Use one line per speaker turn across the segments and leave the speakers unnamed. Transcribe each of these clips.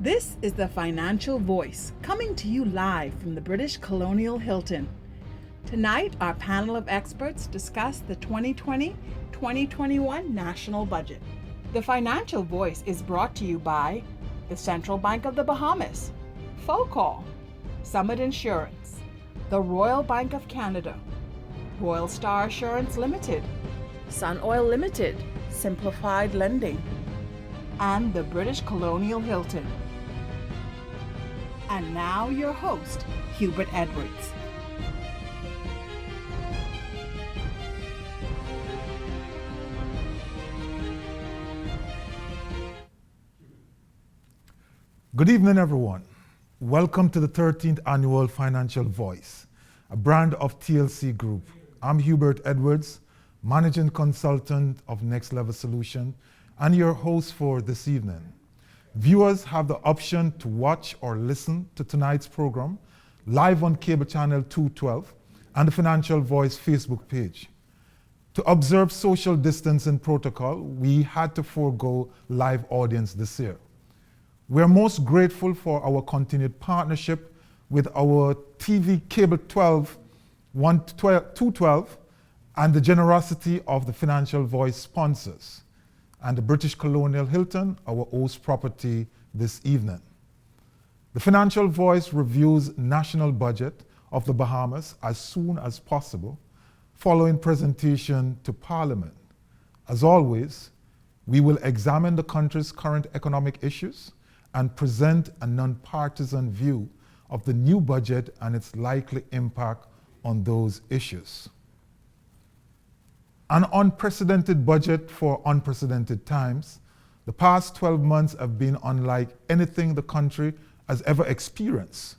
This is the Financial Voice, coming to you live from the British Colonial Hilton. Tonight, our panel of experts discuss the 2020-2021 national budget. The Financial Voice is brought to you by the Central Bank of the Bahamas, FOCAL, Summit Insurance, the Royal Bank of Canada, RoyalStar Assurance Limited, Sun Oil Limited, Simplified Lending, and the British Colonial Hilton. And now your host, Hubert Edwards.
Good evening, everyone. Welcome to the 13th Annual Financial Voice, a brand of TLC Group. I'm Hubert Edwards, Managing Consultant of Next Level Solution, and your host for this evening. Viewers have the option to watch or listen to tonight's program live on cable channel 212 and the Financial Voice Facebook page. To observe social distancing protocol, we had to forego live audience this year. We're most grateful for our continued partnership with our TV Cable 212 and the generosity of the Financial Voice sponsors and the British Colonial Hilton, our host property this evening. The Financial Voice reviews national budget of the Bahamas as soon as possible, following presentation to Parliament. As always, we will examine the country's current economic issues and present a non-partisan view of the new budget and its likely impact on those issues. An unprecedented budget for unprecedented times. The past 12 months have been unlike anything the country has ever experienced.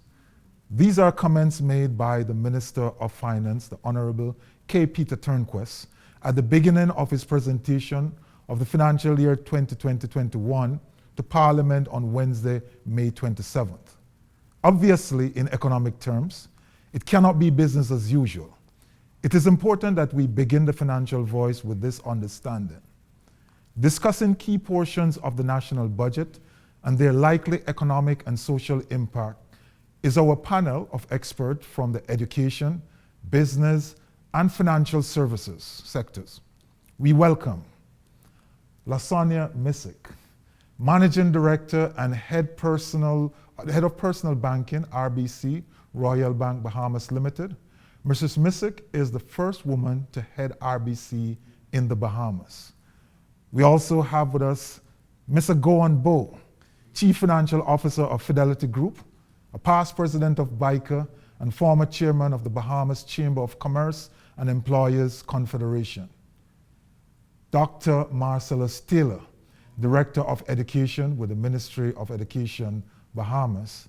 These are comments made by the Minister of Finance, the Honorable K. Peter Turnquest, at the beginning of his presentation of the financial year 2020-21 to Parliament on Wednesday, May 27th. Obviously, in economic terms, it cannot be business as usual. It is important that we begin the Financial Voice with this understanding. Discussing key portions of the national budget and their likely economic and social impact is our panel of experts from the education, business, and financial services sectors. We welcome Lasonia Missick, Managing Director and Head of Personal Banking, RBC, Royal Bank Bahamas Limited. Mrs. Missick is the first woman to head RBC in the Bahamas. We also have with us Mr. Goan Bo, Chief Financial Officer of Fidelity Group, a past president of BICA and former chairman of the Bahamas Chamber of Commerce and Employers Confederation. Dr. Marcellus Taylor, Director of Education with the Ministry of Education, Bahamas.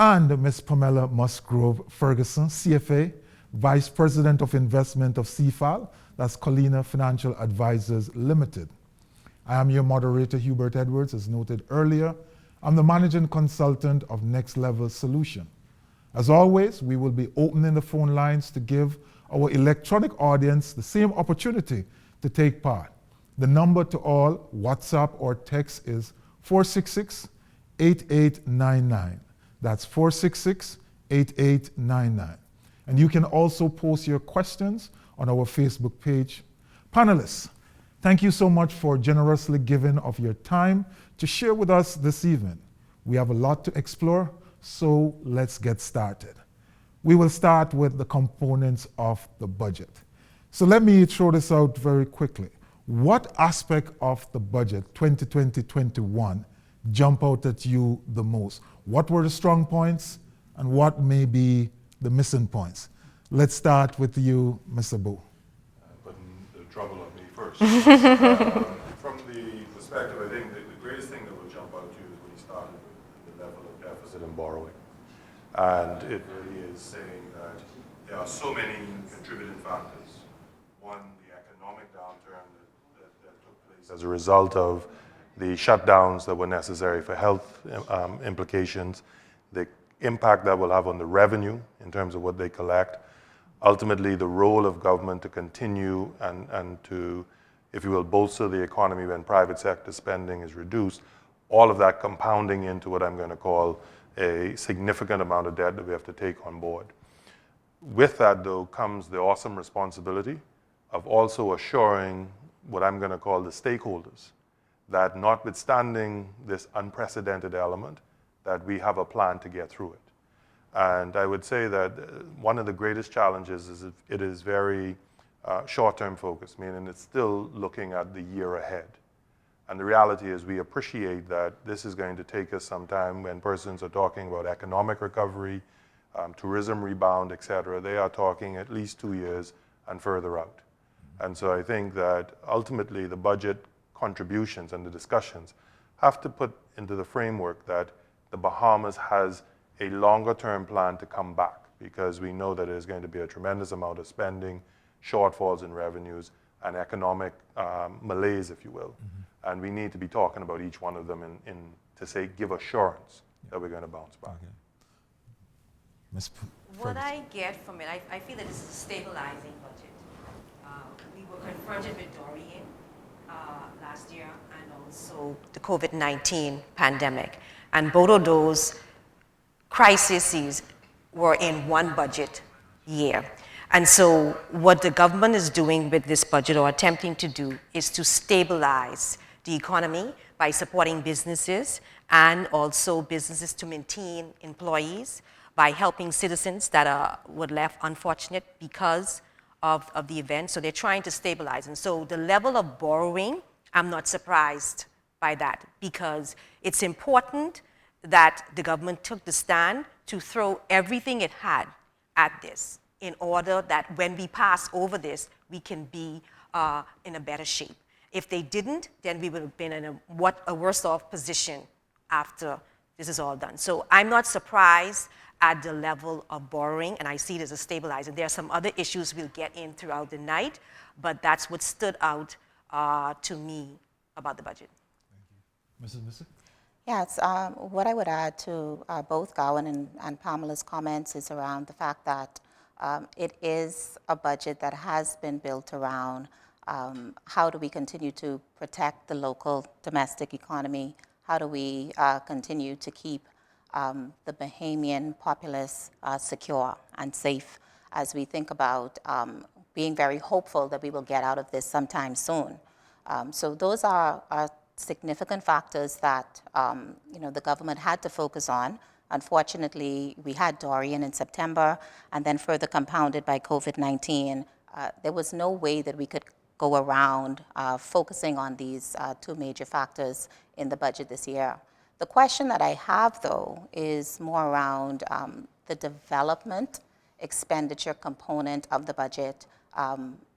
And Ms. Pamela Musgrove Ferguson, CFA, Vice President of Investment of CFAL, that's Colina Financial Advisors Limited. I am your moderator, Hubert Edwards, as noted earlier. I'm the Managing Consultant of Next Level Solution. As always, we will be opening the phone lines to give our electronic audience the same opportunity to take part. The number to all WhatsApp or text is 466-8899. That's 466-8899. And you can also post your questions on our Facebook page. Panelists, thank you so much for generously giving of your time to share with us this evening. We have a lot to explore, so let's get started. We will start with the components of the budget. So let me throw this out very quickly. What aspect of the budget 2020-21 jump out at you the most? What were the strong points and what may be the missing points? Let's start with you, Mr. Bo.
Putting the trouble on me first. From the perspective, I think the greatest thing that will jump out to you is when you started with the level of deficit and borrowing. And it really is saying that there are so many contributing factors. One, the economic downturn that took place as a result of the shutdowns that were necessary for health implications, the impact that will have on the revenue in terms of what they collect, ultimately the role of government to continue and to, if you will, bolster the economy when private sector spending is reduced. all of that compounding into what I'm going to call a significant amount of debt that we have to take on board. With that, though, comes the awesome responsibility of also assuring what I'm going to call the stakeholders that notwithstanding this unprecedented element, that we have a plan to get through it. And I would say that one of the greatest challenges is it is very short-term focused, meaning it's still looking at the year ahead. And the reality is we appreciate that this is going to take us some time. When persons are talking about economic recovery, tourism rebound, et cetera, they are talking at least 2 years and further out. And so I think that ultimately the budget contributions and the discussions have to put into the framework that the Bahamas has a longer term plan to come back, because we know that there's going to be a tremendous amount of spending, shortfalls in revenues, and economic malaise, if you will. Mm-hmm. And we need to be talking about each one of them to say, give assurance that we're going to bounce back. Okay.
What I get from it, I feel that this is a stabilizing budget. We were confronted with Dorian last year and also the COVID-19 pandemic. And both of those crises were in one budget year. And so what the government is doing with this budget, or attempting to do, is to stabilize the economy by supporting businesses and also businesses to maintain employees, by helping citizens that were left unfortunate because of the event. So they're trying to stabilize. And so the level of borrowing, I'm not surprised by that, because it's important that the government took the stand to throw everything it had at this, in order that when we pass over this, we can be in a better shape. If they didn't, then we would have been in a worse off position after this is all done. So I'm not surprised at the level of borrowing, and I see it as a stabilizer. There are some other issues we'll get in throughout the night, but that's what stood out to me about the budget.
Thank you. Mrs. Missy?
Yes, what I would add to both Gowan and Pamela's comments is around the fact that it is a budget that has been built around how do we continue to protect the local domestic economy, how do we continue to keep the Bahamian populace secure and safe, as we think about being very hopeful that we will get out of this sometime soon. So those are significant factors that the government had to focus on. Unfortunately, we had Dorian in September, and then further compounded by COVID-19. There was no way that we could go around focusing on these two major factors in the budget this year. The question that I have, though, is more around the development expenditure component of the budget.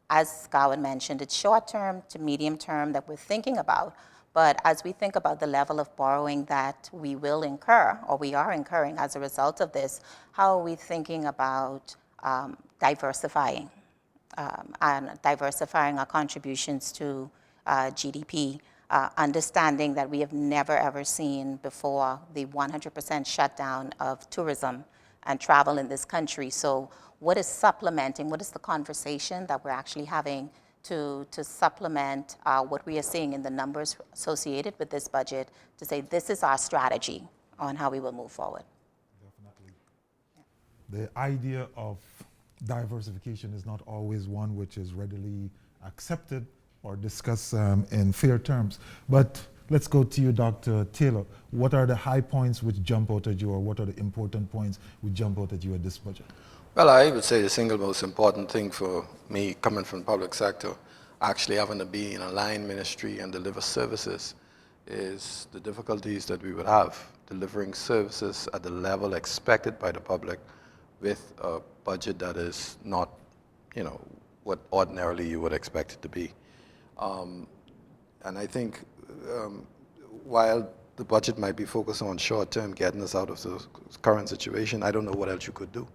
As Gowan mentioned, it's short-term to medium-term that we're thinking about. But as we think about the level of borrowing that we will incur, or we are incurring as a result of this, how are we thinking about diversifying our contributions to GDP, understanding that we have never ever seen before the 100% shutdown of tourism and travel in this country. So what is supplementing, what is the conversation that we're actually having to supplement what we are seeing in the numbers associated with this budget, to say this is our strategy on how we will move forward?
Definitely. Yeah. The idea of diversification is not always one which is readily accepted or discussed in fair terms. But let's go to you, Dr. Taylor. What are the high points which jump out at you, or what are the important points which jump out at you at this budget?
Well, I would say the single most important thing for me, coming from the public sector, actually having to be in a line ministry and deliver services, is the difficulties that we would have delivering services at the level expected by the public with a budget that is not, what ordinarily you would expect it to be. And I think while the budget might be focused on short-term, getting us out of the current situation, I don't know what else you could do,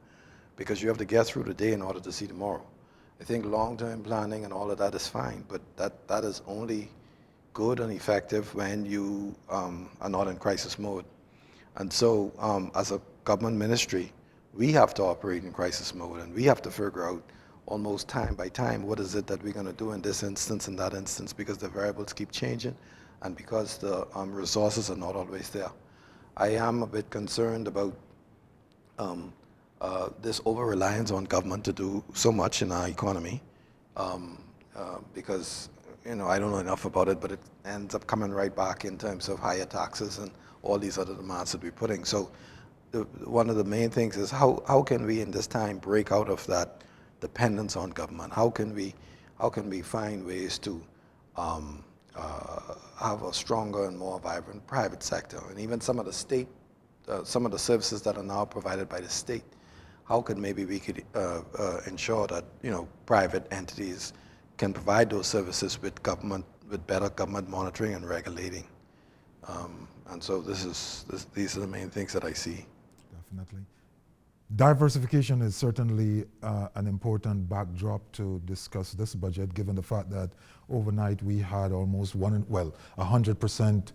because you have to get through the day in order to see tomorrow. I think long-term planning and all of that is fine, but that is only good and effective when you are not in crisis mode. And so as a government ministry, we have to operate in crisis mode, and we have to figure out almost time by time what is it that we're going to do in this instance and that instance, because the variables keep changing and because the resources are not always there. I am a bit concerned about this over-reliance on government to do so much in our economy, because I don't know enough about it, but it ends up coming right back in terms of higher taxes and all these other demands that we're putting. So one of the main things is how can we in this time break out of that dependence on government? How can we find ways to have a stronger and more vibrant private sector? And even some of the state, some of the services that are now provided by the state, how could maybe we could ensure that private entities can provide those services with better government monitoring and regulating? And so these are the main things that I see.
Definitely. Diversification is certainly an important backdrop to discuss this budget, given the fact that overnight we had almost 100%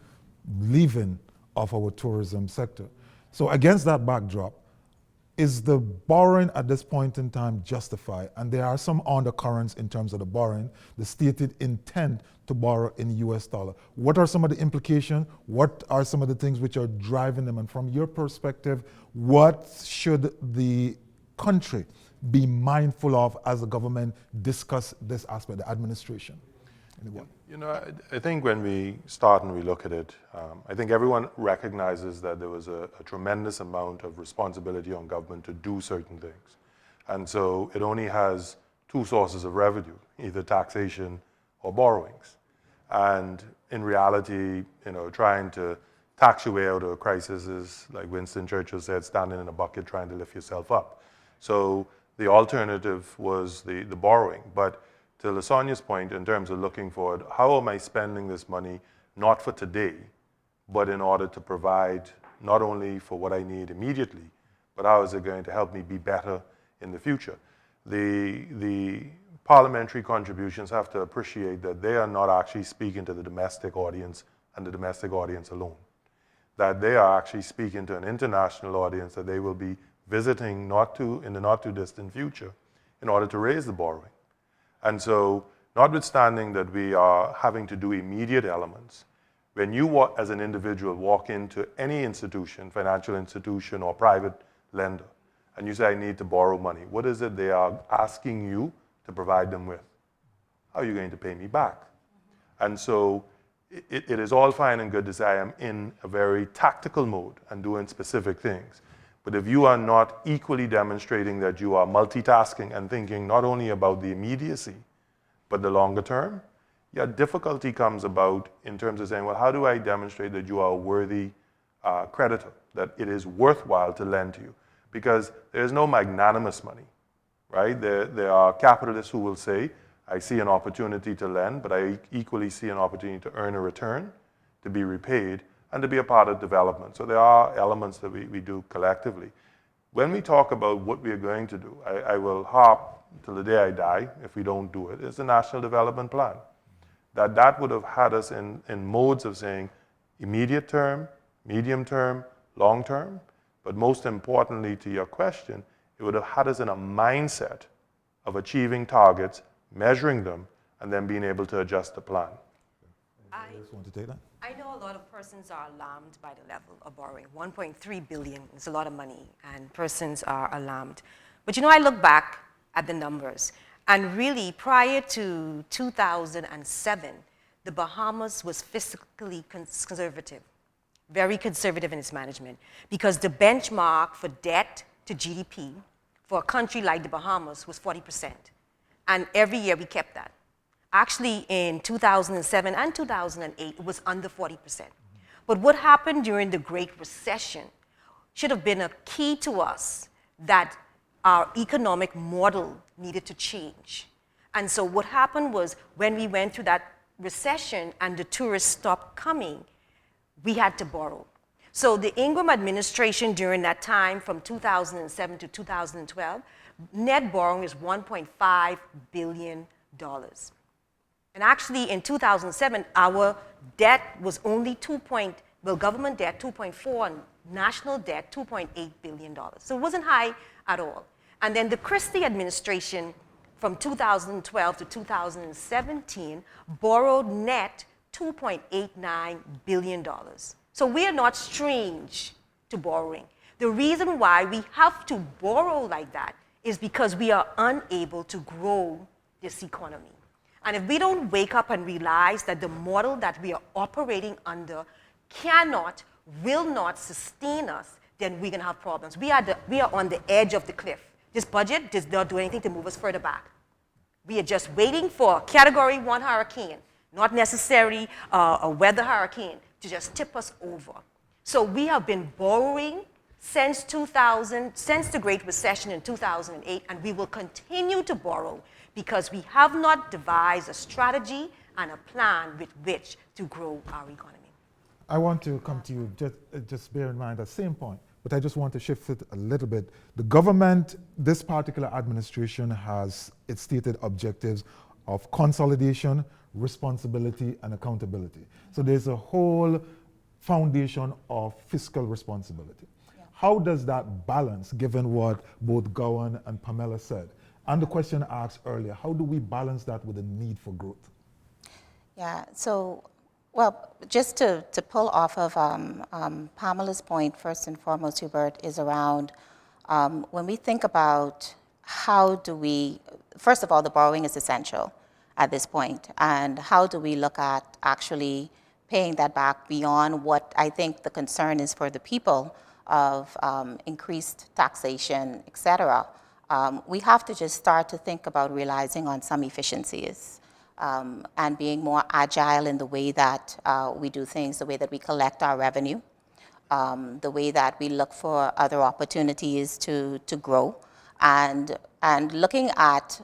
leaving of our tourism sector. So against that backdrop, is the borrowing at this point in time justified? And there are some undercurrents in terms of the borrowing, the stated intent to borrow in US dollar. What are some of the implications? What are some of the things which are driving them? And from your perspective, what should the country be mindful of as the government discuss this aspect, the administration? Anyone?
I think when we start and we look at it, I think everyone recognizes that there was a tremendous amount of responsibility on government to do certain things. And so it only has two sources of revenue, either taxation or borrowings. And in reality, trying to tax your way out of a crisis is, like Winston Churchill said, standing in a bucket trying to lift yourself up. So the alternative was the borrowing. But to Lasonia's point, in terms of looking forward, how am I spending this money not for today, but in order to provide not only for what I need immediately, but how is it going to help me be better in the future? The parliamentary contributions have to appreciate that they are not actually speaking to the domestic audience and the domestic audience alone, that they are actually speaking to an international audience that they will be visiting in the not too distant future in order to raise the borrowing. And so, notwithstanding that we are having to do immediate elements, when you as an individual walk into any institution, financial institution or private lender, and you say, I need to borrow money, what is it they are asking you to provide them with? How are you going to pay me back? And so, it is all fine and good to say I am in a very tactical mode and doing specific things. But if you are not equally demonstrating that you are multitasking and thinking not only about the immediacy, but the longer term, difficulty comes about in terms of saying, well, how do I demonstrate that you are a worthy creditor, that it is worthwhile to lend to you? Because there is no magnanimous money, right? There are capitalists who will say, I see an opportunity to lend, but I equally see an opportunity to earn a return, to be repaid, and to be a part of development. So there are elements that we do collectively. When we talk about what we are going to do, I will harp till the day I die, if we don't do it, is the National Development Plan. That would have had us in modes of saying immediate term, medium term, long term, but most importantly to your question, it would have had us in a mindset of achieving targets, measuring them, and then being able to adjust the plan.
I just want to take that.
I know a lot of persons are alarmed by the level of borrowing. 1.3 billion is a lot of money, and persons are alarmed. But I look back at the numbers, and really prior to 2007, the Bahamas was fiscally conservative, very conservative in its management, because the benchmark for debt to GDP for a country like the Bahamas was 40%. And every year we kept that. Actually, in 2007 and 2008, it was under 40%. But what happened during the Great Recession should have been a key to us that our economic model needed to change. And so what happened was when we went through that recession and the tourists stopped coming, we had to borrow. So the Ingram administration during that time, from 2007 to 2012, net borrowing is $1.5 billion. And actually, in 2007, our debt was only government debt 2.4, and national debt $2.8 billion. So it wasn't high at all. And then the Christie administration, from 2012 to 2017, borrowed net $2.89 billion. So we are not strange to borrowing. The reason why we have to borrow like that is because we are unable to grow this economy. And if we don't wake up and realize that the model that we are operating under cannot, will not sustain us, then we're going to have problems. We are on the edge of the cliff. This budget does not do anything to move us further back. We are just waiting for a Category 1 hurricane, not necessarily a weather hurricane, to just tip us over. So we have been borrowing since 2000, since the Great Recession in 2008, and we will continue to borrow because we have not devised a strategy and a plan with which to grow our economy.
I want to come to you, just bear in mind that same point, but I just want to shift it a little bit. The government, this particular administration, has its stated objectives of consolidation, responsibility, and accountability. So there's a whole foundation of fiscal responsibility. Yeah. How does that balance, given what both Gowan and Pamela said? And the question asked earlier, how do we balance that with the need for growth?
Yeah, so, well, just to pull off of Pamela's point, first and foremost, Hubert, is around when we think about how do we, first of all, the borrowing is essential at this point, and how do we look at actually paying that back beyond what I think the concern is for the people of increased taxation, et cetera. We have to just start to think about realizing on some efficiencies and being more agile in the way that we do things, the way that we collect our revenue, the way that we look for other opportunities to grow, and looking at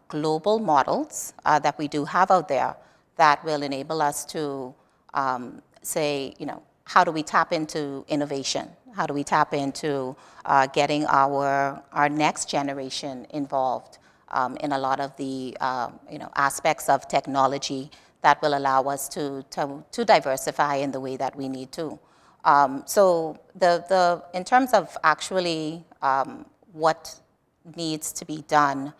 global models that we do have out there that will enable us to say, you know, how do we tap into innovation? How do we tap into getting our next generation involved in a lot of the aspects of technology that will allow us to diversify in the way that we need to. So in terms of actually what needs to be done,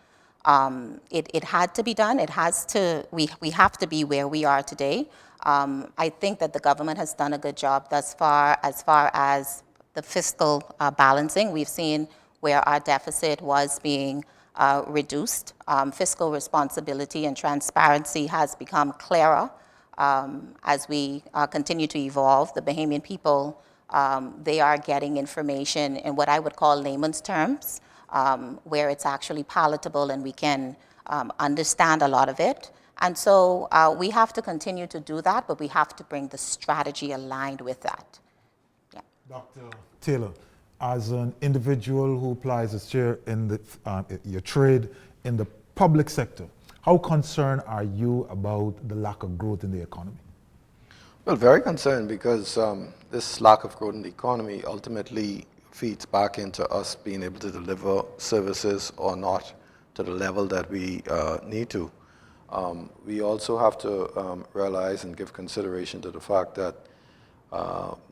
it had to be done. It has to. We have to be where we are today. I think that the government has done a good job thus far as the fiscal balancing. We've seen where our deficit was being reduced. Fiscal responsibility and transparency has become clearer as we continue to evolve. The Bahamian people, they are getting information in what I would call layman's terms, where it's actually palatable and we can understand a lot of it. And so we have to continue to do that, but we have to bring the strategy aligned with that. Yeah.
Dr. Taylor, as an individual who applies a share in your trade in the public sector, how concerned are you about the lack of growth in the economy?
Well, very concerned, because this lack of growth in the economy ultimately feeds back into us being able to deliver services or not to the level that we need to. We also have to realize and give consideration to the fact that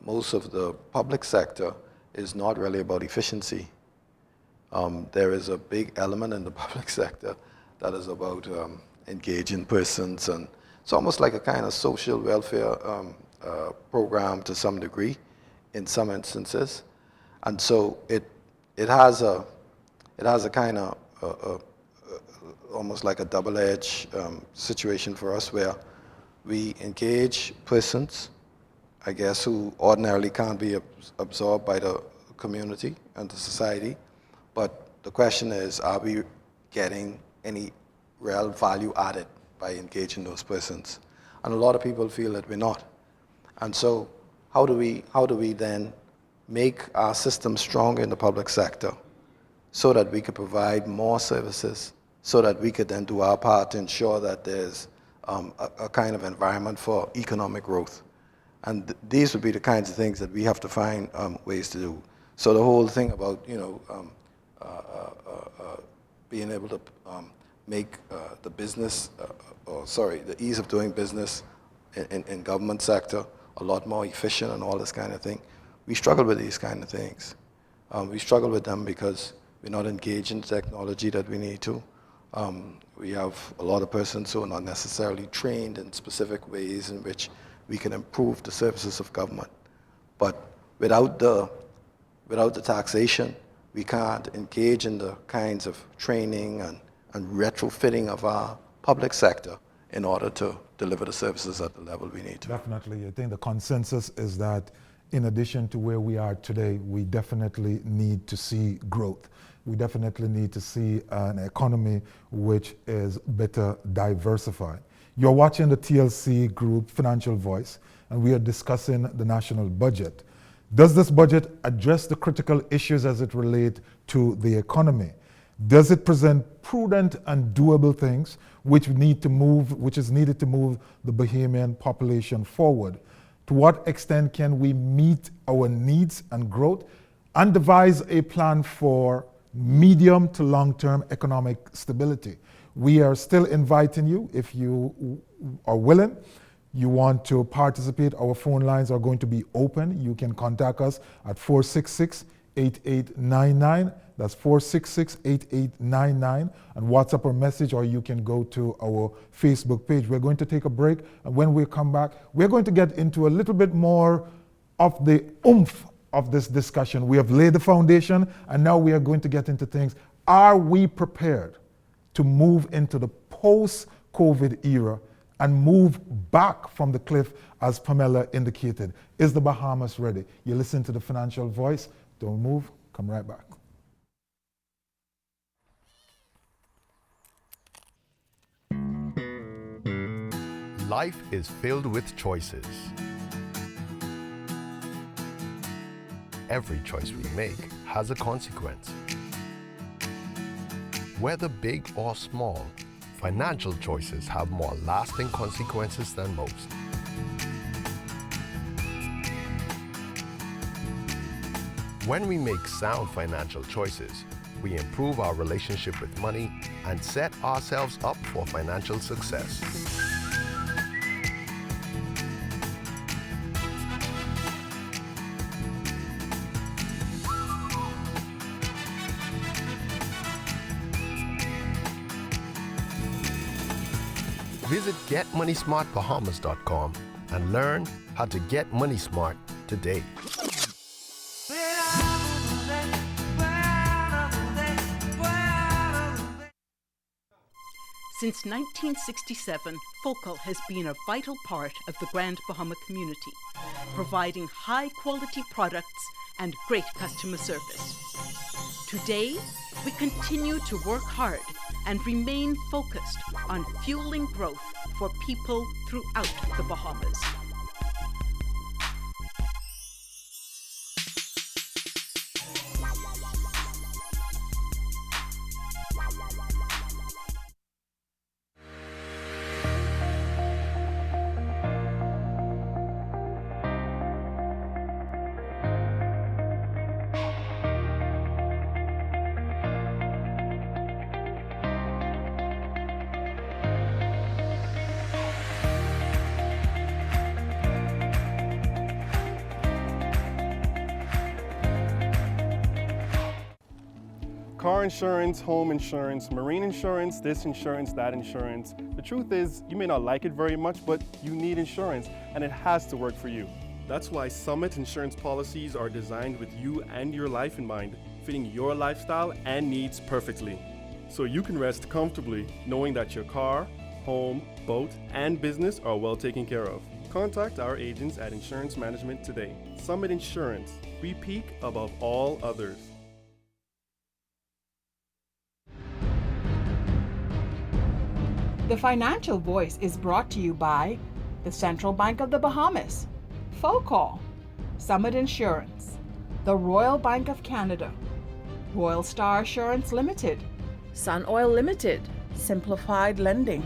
most of the public sector is not really about efficiency. There is a big element in the public sector that is about engaging persons, and it's almost like a kind of social welfare program to some degree in some instances. And so it has a kind of almost like a double-edged situation for us, where we engage persons, I guess, who ordinarily can't be absorbed by the community and the society. But the question is, are we getting any real value added by engaging those persons? And a lot of people feel that we're not. And so how do we then make our system stronger in the public sector so that we could provide more services, so that we could then do our part to ensure that there's a kind of environment for economic growth? And these would be the kinds of things that we have to find ways to do. So the whole thing about, being able to make the business, the ease of doing business in government sector a lot more efficient and all this kind of thing. We struggle with these kind of things. We struggle with them because we're not engaged in the technology that we need to. We have a lot of persons who are not necessarily trained in specific ways in which we can improve the services of government. But without the taxation, we can't engage in the kinds of training and retrofitting of our public sector in order to deliver the services at the level we need to.
Definitely. I think the consensus is that in addition to where we are today, we definitely need to see growth. We definitely need to see an economy which is better diversified. You're watching the TLC Group Financial Voice, and we are discussing the national budget. Does this budget address the critical issues as it relates to the economy? Does it present prudent and doable things which is needed to move the Bahamian population forward? To what extent can we meet our needs and growth and devise a plan for medium to long-term economic stability? We are still inviting you, if you are willing, you want to participate, our phone lines are going to be open. You can contact us at 466-8899. That's 466-8899, and WhatsApp or message, or you can go to our Facebook page. We're going to take a break, and when we come back, we're going to get into a little bit more of the oomph of this discussion. We have laid the foundation, and now we are going to get into things. Are we prepared to move into the post-COVID era and move back from the cliff, as Pamela indicated? Is the Bahamas ready? You listen to the Financial Voice. Don't move. Come right back.
Life is filled with choices. Every choice we make has a consequence. Whether big or small, financial choices have more lasting consequences than most. When we make sound financial choices, we improve our relationship with money and set ourselves up for financial success. Visit GetMoneySmartBahamas.com and learn how to get money smart today.
Since 1967, FOCO has been a vital part of the Grand Bahama community, providing high-quality products and great customer service. Today, we continue to work hard and remain focused on fueling growth for people throughout the Bahamas.
Car insurance, home insurance, marine insurance, this insurance, that insurance. The truth is, you may not like it very much, but you need insurance, and it has to work for you. That's why Summit insurance policies are designed with you and your life in mind, fitting your lifestyle and needs perfectly. So you can rest comfortably knowing that your car, home, boat, and business are well taken care of. Contact our agents at Insurance Management today. Summit Insurance, we peak above all others.
The Financial Voice is brought to you by the Central Bank of the Bahamas, FOCO, Summit Insurance, the Royal Bank of Canada, RoyalStar Assurance Limited, Sun Oil Limited, Simplified Lending,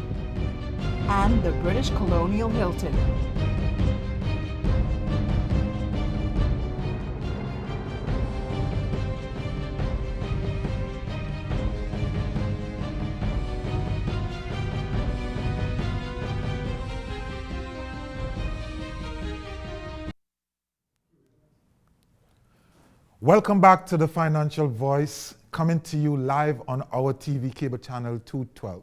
and the British Colonial Hilton.
Welcome back to the Financial Voice. coming to you live on our TV cable channel 212.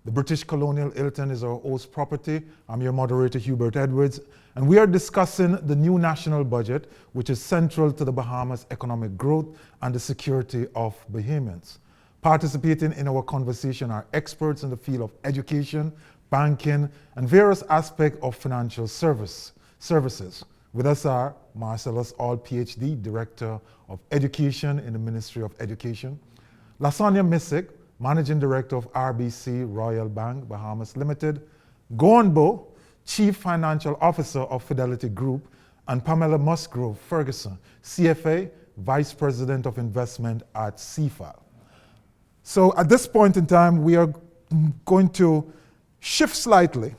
The British Colonial Hilton is our host property. I'm your moderator, Hubert Edwards, and we are discussing the new national budget, which is central to the Bahamas' economic growth and the security of Bahamians. Participating in our conversation are experts in the field of education, banking, and various aspects of financial services. With us are Marcellus All, PhD, Director of Education in the Ministry of Education; Lasonia Missick, Managing Director of RBC Royal Bank, Bahamas Limited; Goanbo, Chief Financial Officer of Fidelity Group; and Pamela Musgrove Ferguson, CFA, Vice President of Investment at CFAL. So at this point in time, we are going to shift slightly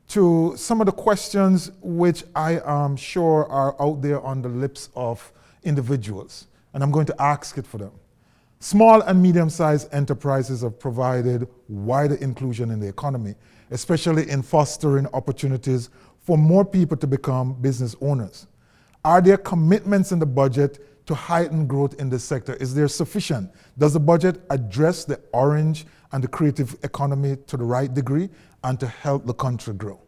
to some of the questions which I am sure are out there on the lips of individuals, and I'm going to ask it for them. Small and medium-sized enterprises have provided wider inclusion in the economy, especially in fostering opportunities for more people to become business owners. Are there commitments in the budget to heighten growth in this sector? Is there sufficient? Does the budget address the orange and the creative economy to the right degree and to help the country grow?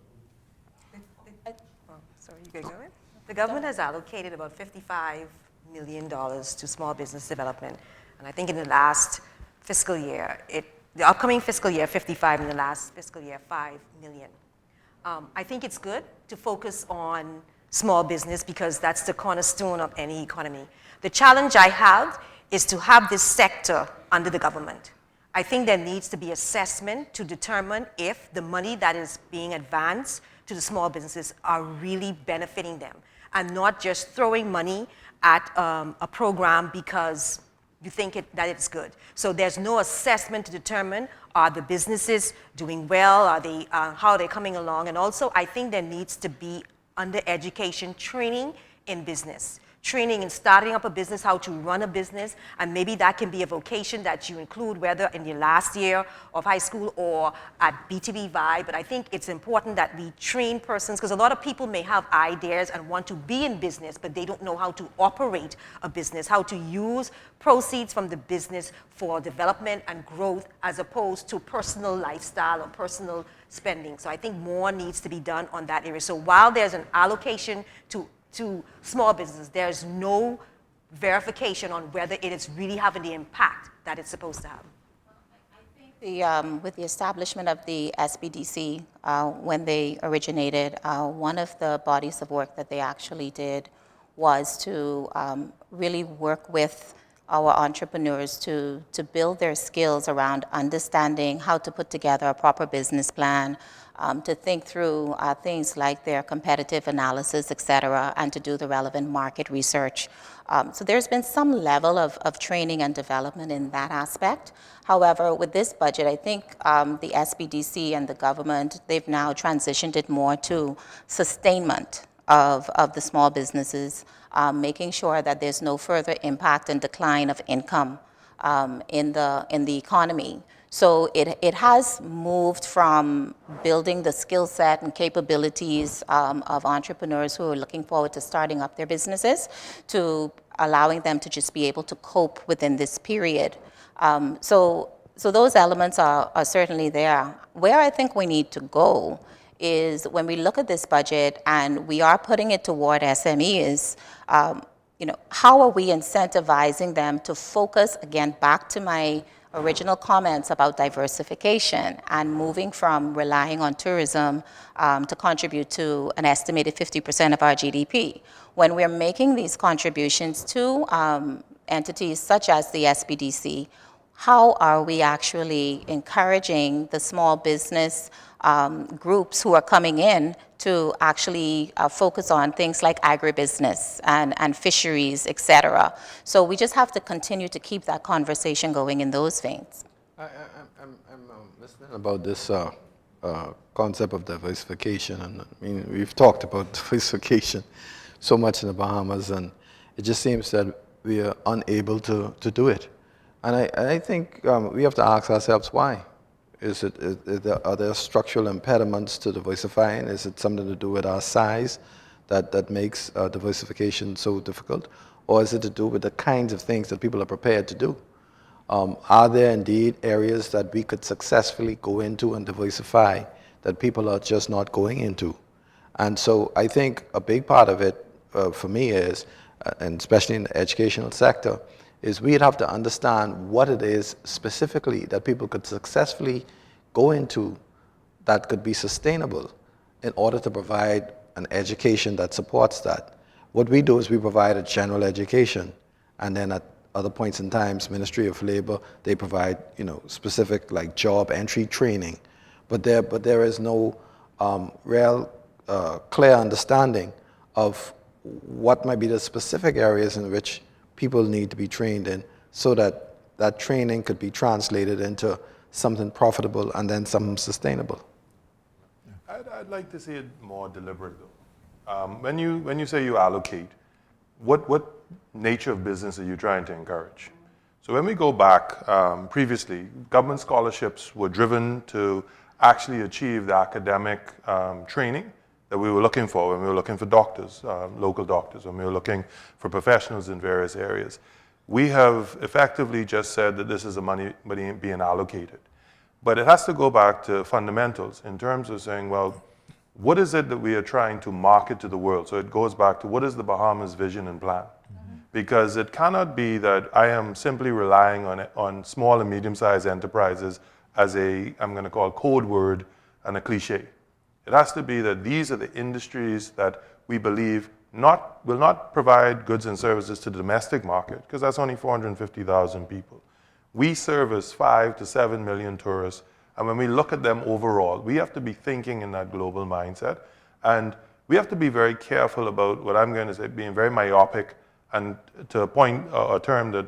The government has allocated about $55 million to small business development. And I think in the last fiscal year, the upcoming fiscal year, 55, in the last fiscal year, 5 million. I think it's good to focus on small business because that's the cornerstone of any economy. The challenge I have is to have this sector under the government. I think there needs to be assessment to determine if the money that is being advanced to the small businesses are really benefiting them and not just throwing money at a program because you think that it's good. So there's no assessment to determine, are the businesses doing well, how are they coming along? And also I think there needs to be under education training in business. Training in starting up a business, how to run a business, and maybe that can be a vocation that you include whether in your last year of high school or at BTB Vibe. But I think it's important that we train persons because a lot of people may have ideas and want to be in business, but they don't know how to operate a business, how to use proceeds from the business for development and growth as opposed to personal lifestyle or personal spending. So I think more needs to be done on that area. So while there's an allocation to small businesses, there's no verification on whether it is really having the impact that it's supposed to have.
I think with the establishment of the SBDC, when they originated, one of the bodies of work that they actually did was to really work with our entrepreneurs to build their skills around understanding how to put together a proper business plan, to think through things like their competitive analysis, et cetera, and to do the relevant market research. So there's been some level of training and development in that aspect. However, with this budget, I think the SBDC and the government, they've now transitioned it more to sustainment of the small businesses, making sure that there's no further impact and decline of income in the economy. So it has moved from building the skill set and capabilities of entrepreneurs who are looking forward to starting up their businesses to allowing them to just be able to cope within this period. So those elements are certainly there. Where I think we need to go is when we look at this budget and we are putting it toward SMEs, how are we incentivizing them to focus, again, back to my original comments about diversification and moving from relying on tourism to contribute to an estimated 50% of our GDP. When we're making these contributions to entities such as the SBDC, how are we actually encouraging the small business groups who are coming in to actually focus on things like agribusiness and fisheries, et cetera. So we just have to continue to keep that conversation going in those veins.
I'm listening about this concept of diversification, and I mean, we've talked about diversification so much in the Bahamas, and it just seems that we are unable to do it. And I think we have to ask ourselves why. Are there structural impediments to diversifying? Is it something to do with our size that makes diversification so difficult? Or is it to do with the kinds of things that people are prepared to do? Are there indeed areas that we could successfully go into and diversify that people are just not going into? And so I think a big part of it for me is, and especially in the educational sector, is we'd have to understand what it is specifically that people could successfully go into that could be sustainable in order to provide an education that supports that. What we do is we provide a general education, and then at other points in times, Ministry of Labor, they provide specific like job entry training, but there is no real clear understanding of what might be the specific areas in which people need to be trained in, so that that training could be translated into something profitable and then something sustainable.
I'd like to see it more deliberate, though. When you say you allocate, what nature of business are you trying to encourage? So when we go back previously, government scholarships were driven to actually achieve the academic training that we were looking for when we were looking for doctors, local doctors, when we were looking for professionals in various areas. We have effectively just said that this is the money being allocated. But it has to go back to fundamentals in terms of saying, well, what is it that we are trying to market to the world? So it goes back to what is the Bahamas vision and plan? Because it cannot be that I am simply relying on small and medium-sized enterprises as I'm going to call code word and a cliche. It has to be that these are the industries that we believe will not provide goods and services to the domestic market, because that's only 450,000 people. We service 5 to 7 million tourists, and when we look at them overall, we have to be thinking in that global mindset, and we have to be very careful about what I'm going to say, being very myopic, and to a point, a term that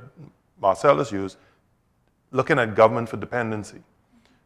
Marcellus used, looking at government for dependency.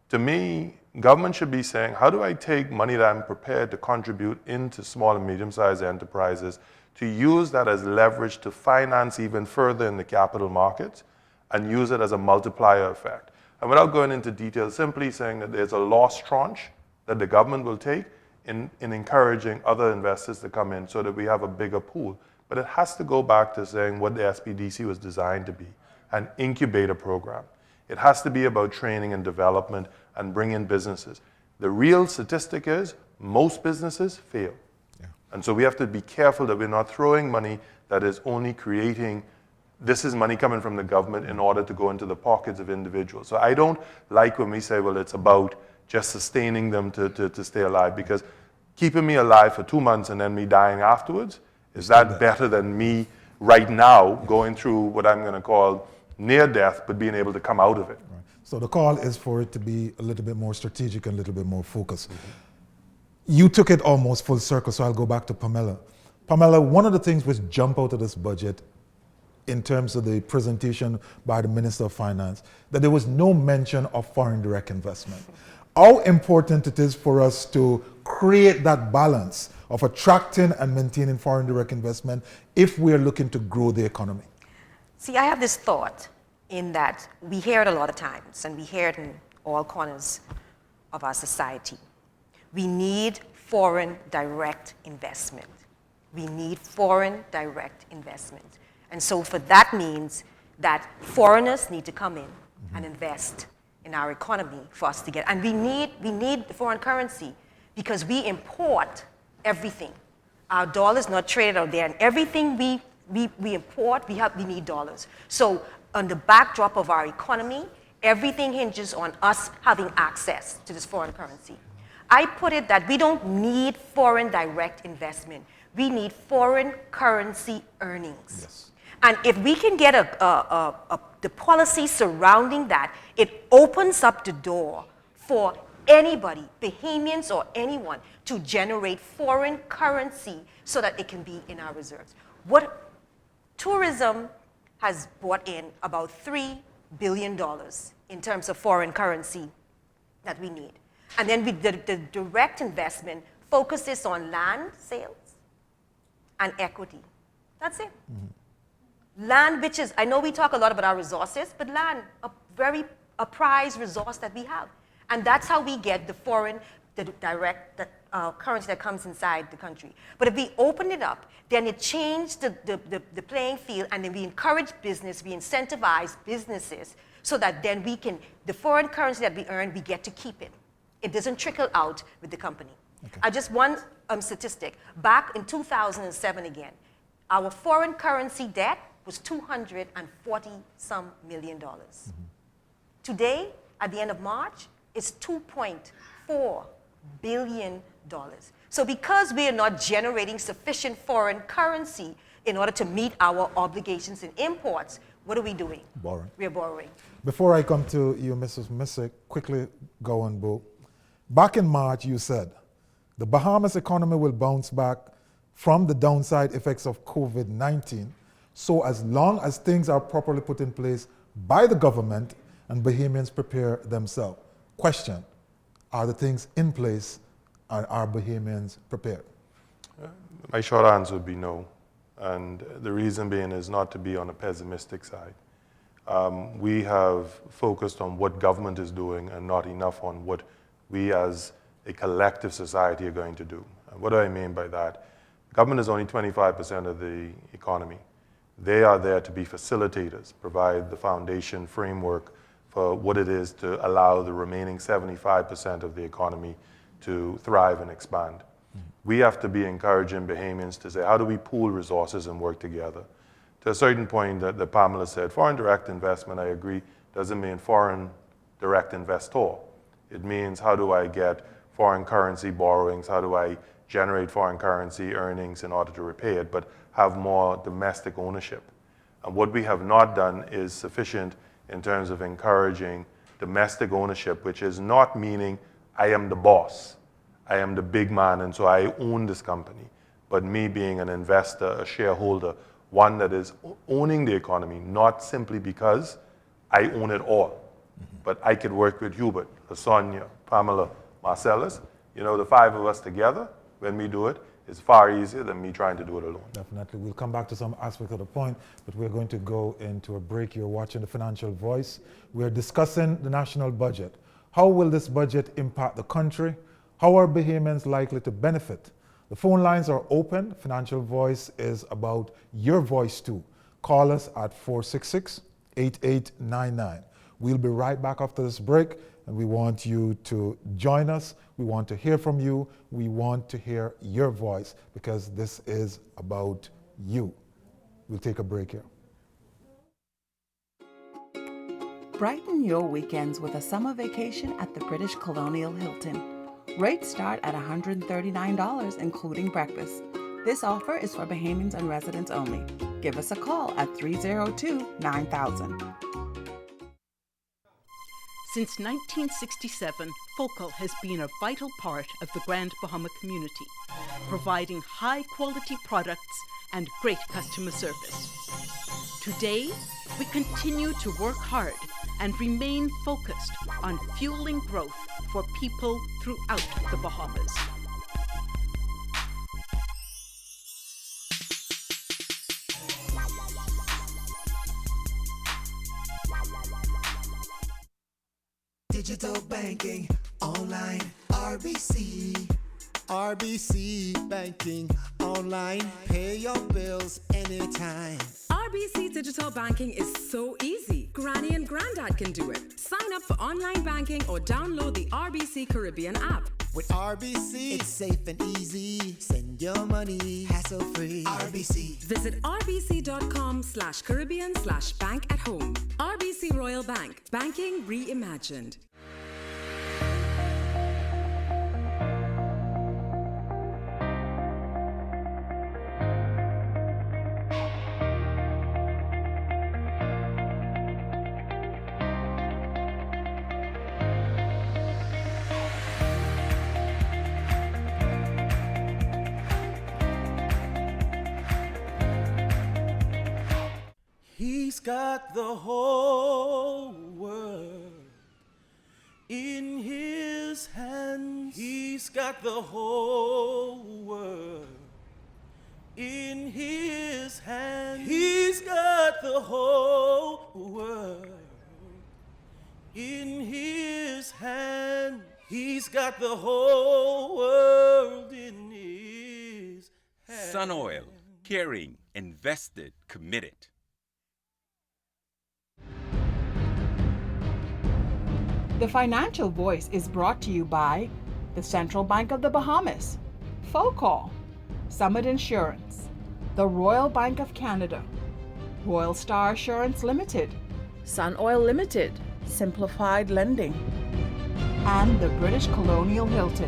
To me, government should be saying, how do I take money that I'm prepared to contribute into small and medium-sized enterprises to use that as leverage to finance even further in the capital markets and use it as a multiplier effect? And without going into detail, simply saying that there's a loss tranche that the government will take in encouraging other investors to come in so that we have a bigger pool. But it has to go back to saying what the SPDC was designed to be, an incubator program. It has to be about training and development and bring in businesses. The real statistic is most businesses fail. Yeah. And so we have to be careful that we're not throwing money that is only creating, this is money coming from the government in order to go into the pockets of individuals. So I don't like when we say, well, it's about just sustaining them to stay alive, because keeping me alive for 2 months and then me dying afterwards, is that better than me right now going through what I'm going to call near death, but being able to come out of it?
Right. So the call is for it to be a little bit more strategic and a little bit more focused. Mm-hmm. You took it almost full circle, so I'll go back to Pamela. Pamela, one of the things which jump out of this budget in terms of the presentation by the Minister of Finance, that there was no mention of foreign direct investment. How important it is for us to create that balance of attracting and maintaining foreign direct investment if we are looking to grow the economy?
See, I have this thought in that we hear it a lot of times, and we hear it in all corners of our society. We need foreign direct investment. We need foreign direct investment. And so for that means that foreigners need to come in and invest in our economy for us to get. And we need the foreign currency because we import everything. Our dollar is not traded out there, and everything we import, we need dollars. So on the backdrop of our economy, everything hinges on us having access to this foreign currency. I put it that we don't need foreign direct investment. We need foreign currency earnings. Yes. And if we can get the policy surrounding that, it opens up the door for anybody, Bahamians or anyone, to generate foreign currency so that it can be in our reserves. What tourism has brought in about $3 billion in terms of foreign currency that we need. And then the direct investment focuses on land sales and equity. That's it. Mm-hmm. Land, which is, I know we talk a lot about our resources, but land, a prized resource that we have. And that's how we get the direct currency that comes inside the country. But if we open it up, then it changed the playing field, and then we encourage business, we incentivize businesses so that then we can, the foreign currency that we earn, we get to keep it. It doesn't trickle out with the company. Okay. Just one statistic. Back in 2007 again, our foreign currency debt was $240-some million. Mm-hmm. Today, at the end of March, it's $2.4 billion. So because we are not generating sufficient foreign currency in order to meet our obligations in imports, what are we doing?
Borrowing.
We are borrowing.
Before I come to you, Mrs. Missick, quickly go on, Boo. Back in March, you said, the Bahamas economy will bounce back from the downside effects of COVID-19, so as long as things are properly put in place by the government and Bahamians prepare themselves. Question, are the things in place and are Bahamians prepared?
My short answer would be no. And the reason being is not to be on a pessimistic side. We have focused on what government is doing and not enough on what we as a collective society are going to do. And what do I mean by that? Government is only 25% of the economy. They are there to be facilitators, provide the foundation framework for what it is to allow the remaining 75% of the economy to thrive and expand. Mm-hmm. We have to be encouraging Bahamians to say, how do we pool resources and work together? To a certain point that Pamela said, foreign direct investment, I agree, doesn't mean foreign direct investor. It means how do I get foreign currency borrowings, how do I generate foreign currency earnings in order to repay it, but have more domestic ownership. And what we have not done is sufficient in terms of encouraging domestic ownership, which is not meaning I am the boss, I am the big man, and so I own this company. But me being an investor, a shareholder, one that is owning the economy, not simply because I own it all, but I could work with Hubert, LaSonia, Pamela, Marcellus. You know, the five of us together, when we do it, is far easier than me trying to do it alone.
Definitely. We'll come back to some aspect of the point, but we're going to go into a break. You're watching the Financial Voice. We're discussing the national budget. How will this budget impact the country? How are Bahamians likely to benefit? The phone lines are open. Financial Voice is about your voice too. Call us at 466-8899. We'll be right back after this break, and we want you to join us. We want to hear from you. We want to hear your voice because this is about you. We'll take a break here.
Brighten your weekends with a summer vacation at the British Colonial Hilton. Rates start at $139, including breakfast. This offer is for Bahamians and residents only. Give us a call at 302-9000.
Since 1967, Focal has been a vital part of the Grand Bahama community, providing high-quality products and great customer service. Today, we continue to work hard and remain focused on fueling growth for people throughout the Bahamas.
Digital banking, online, RBC. RBC banking, online, pay your bills anytime.
RBC Digital Banking is so easy. Granny and Granddad can do it. Sign up for online banking or download the RBC Caribbean app.
With RBC, it's safe and easy. Send your money hassle-free. RBC.
Visit rbc.com/Caribbean/bank at home. RBC Royal Bank. Banking reimagined.
He's got the whole world in his hands. He's got the whole world in his hands. He's got the whole world in his hands.
He's got the whole world in his hands.
Sun Oil, caring, invested, committed.
The Financial Voice is brought to you by the Central Bank of the Bahamas, FOCAL, Summit Insurance, the Royal Bank of Canada, RoyalStar Assurance Limited, Sun Oil Limited, Simplified Lending, and the British Colonial Hilton.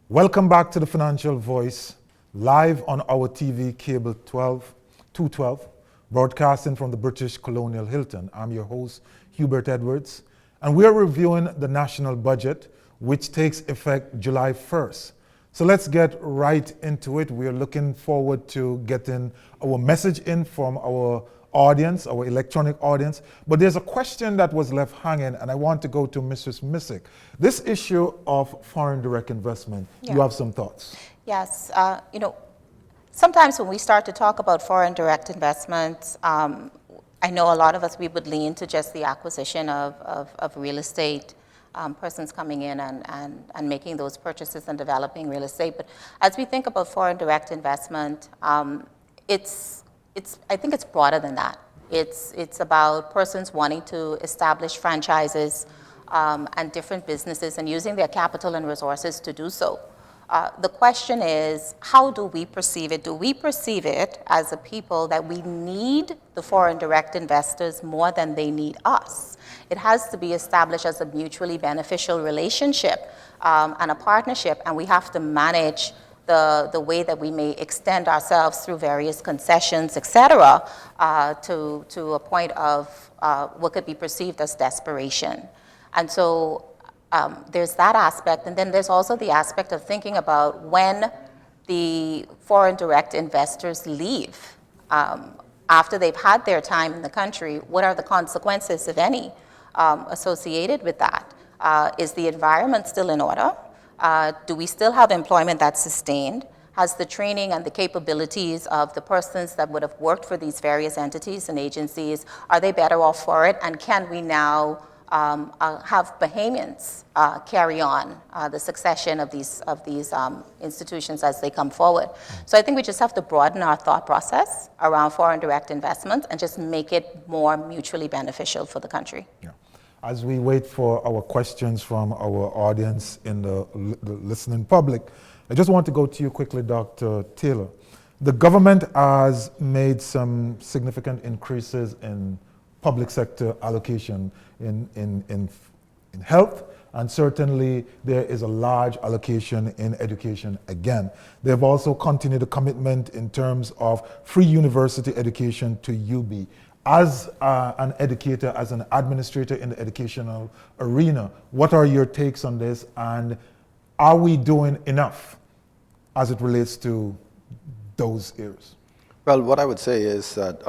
Welcome back to the Financial Voice, live on our TV cable 212, broadcasting from the British Colonial Hilton. I'm your host, Hubert Edwards, and we are reviewing the national budget, which takes effect July 1st. So let's get right into it. We are looking forward to getting our message in from our audience, our electronic audience. But there's a question that was left hanging, and I want to go to Mrs. Missick. This issue of foreign direct investment, you have some thoughts?
Yes. Sometimes when we start to talk about foreign direct investments, I know a lot of us, we would lean to just the acquisition of real estate, persons coming in and making those purchases and developing real estate. But as we think about foreign direct investment, I think it's broader than that. It's about persons wanting to establish franchises and different businesses and using their capital and resources to do so. The question is, how do we perceive it? Do we perceive it as a people that we need the foreign direct investors more than they need us? It has to be established as a mutually beneficial relationship and a partnership, and we have to manage the way that we may extend ourselves through various concessions, et cetera, to a point of what could be perceived as desperation. And so there's that aspect, and then there's also the aspect of thinking about when the foreign direct investors leave. After they've had their time in the country, what are the consequences, if any, associated with that? Is the environment still in order? Do we still have employment that's sustained? Has the training and the capabilities of the persons that would have worked for these various entities and agencies, are they better off for it? And can we now have Bahamians carry on the succession of these institutions as they come forward? So I think we just have to broaden our thought process around foreign direct investments and just make it more mutually beneficial for the country.
Yeah. As we wait for our questions from our audience in the listening public, I just want to go to you quickly, Dr. Taylor. The government has made some significant increases in public sector allocation in health, and certainly there is a large allocation in education again. They've also continued the commitment in terms of free university education to UB. As an educator, as an administrator in the educational arena, what are your takes on this, and are we doing enough as it relates to those areas?
Well, what I would say is that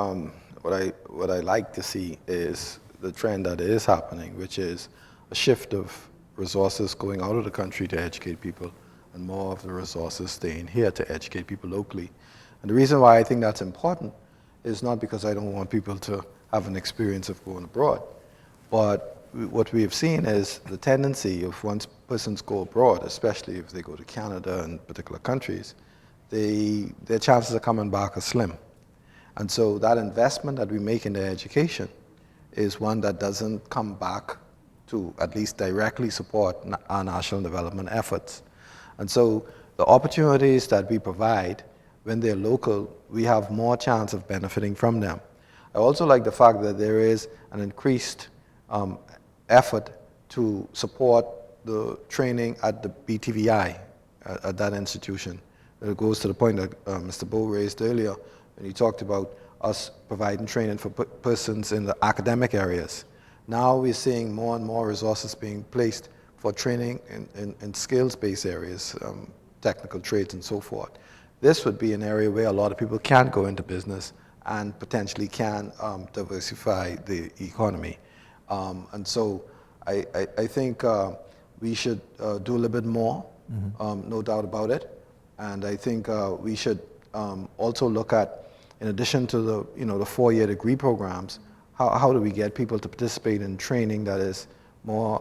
what I like to see is the trend that is happening, which is a shift of resources going out of the country to educate people, and more of the resources staying here to educate people locally. And the reason why I think that's important is not because I don't want people to have an experience of going abroad, but what we have seen is the tendency of once persons go abroad, especially if they go to Canada and particular countries, their chances of coming back are slim. And so that investment that we make in their education is one that doesn't come back to at least directly support our national development efforts. And so the opportunities that we provide when they're local, we have more chance of benefiting from them. I also like the fact that there is an increased effort to support the training at the BTVI, at that institution. It goes to the point that Mr. Bowe raised earlier when he talked about us providing training for persons in the academic areas. Now we're seeing more and more resources being placed for training in skills-based areas, technical trades and so forth. This would be an area where a lot of people can go into business and potentially can diversify the economy. And so I think we should do a little bit more, no doubt about it. And I think we should also look at, in addition to the, the 4-year degree programs, how do we get people to participate in training that is more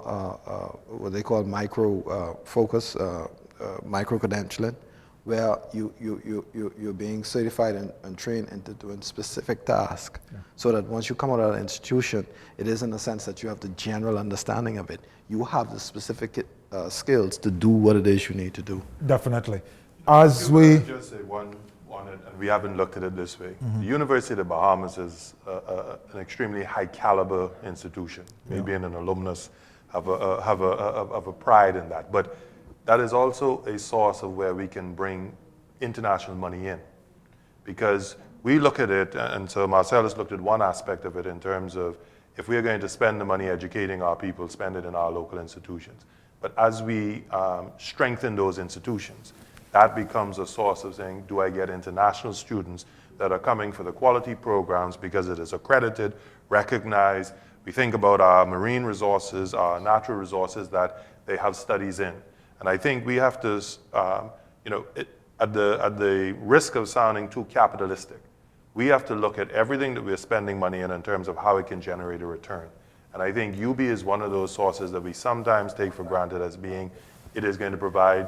what they call micro-focus, micro-credentialing, where you're being certified and trained into doing specific tasks, so that once you come out of an institution, it is in the sense that you have the general understanding of it. You have the specific skills to do what it is you need to do.
Definitely. As we
just say one on it, and we haven't looked at it this way. The University of the Bahamas is an extremely high caliber institution. Me being an alumnus, have a pride in that. But that is also a source of where we can bring international money in, because we look at it, and so Marcellus looked at one aspect of it in terms of, if we are going to spend the money educating our people, spend it in our local institutions. But as we strengthen those institutions, that becomes a source of saying, do I get international students that are coming for the quality programs because it is accredited, recognized? We think about our marine resources, our natural resources that they have studies in. And I think we have to, at the risk of sounding too capitalistic, we have to look at everything that we're spending money in terms of how it can generate a return. And I think UB is one of those sources that we sometimes take for granted as being, it is going to provide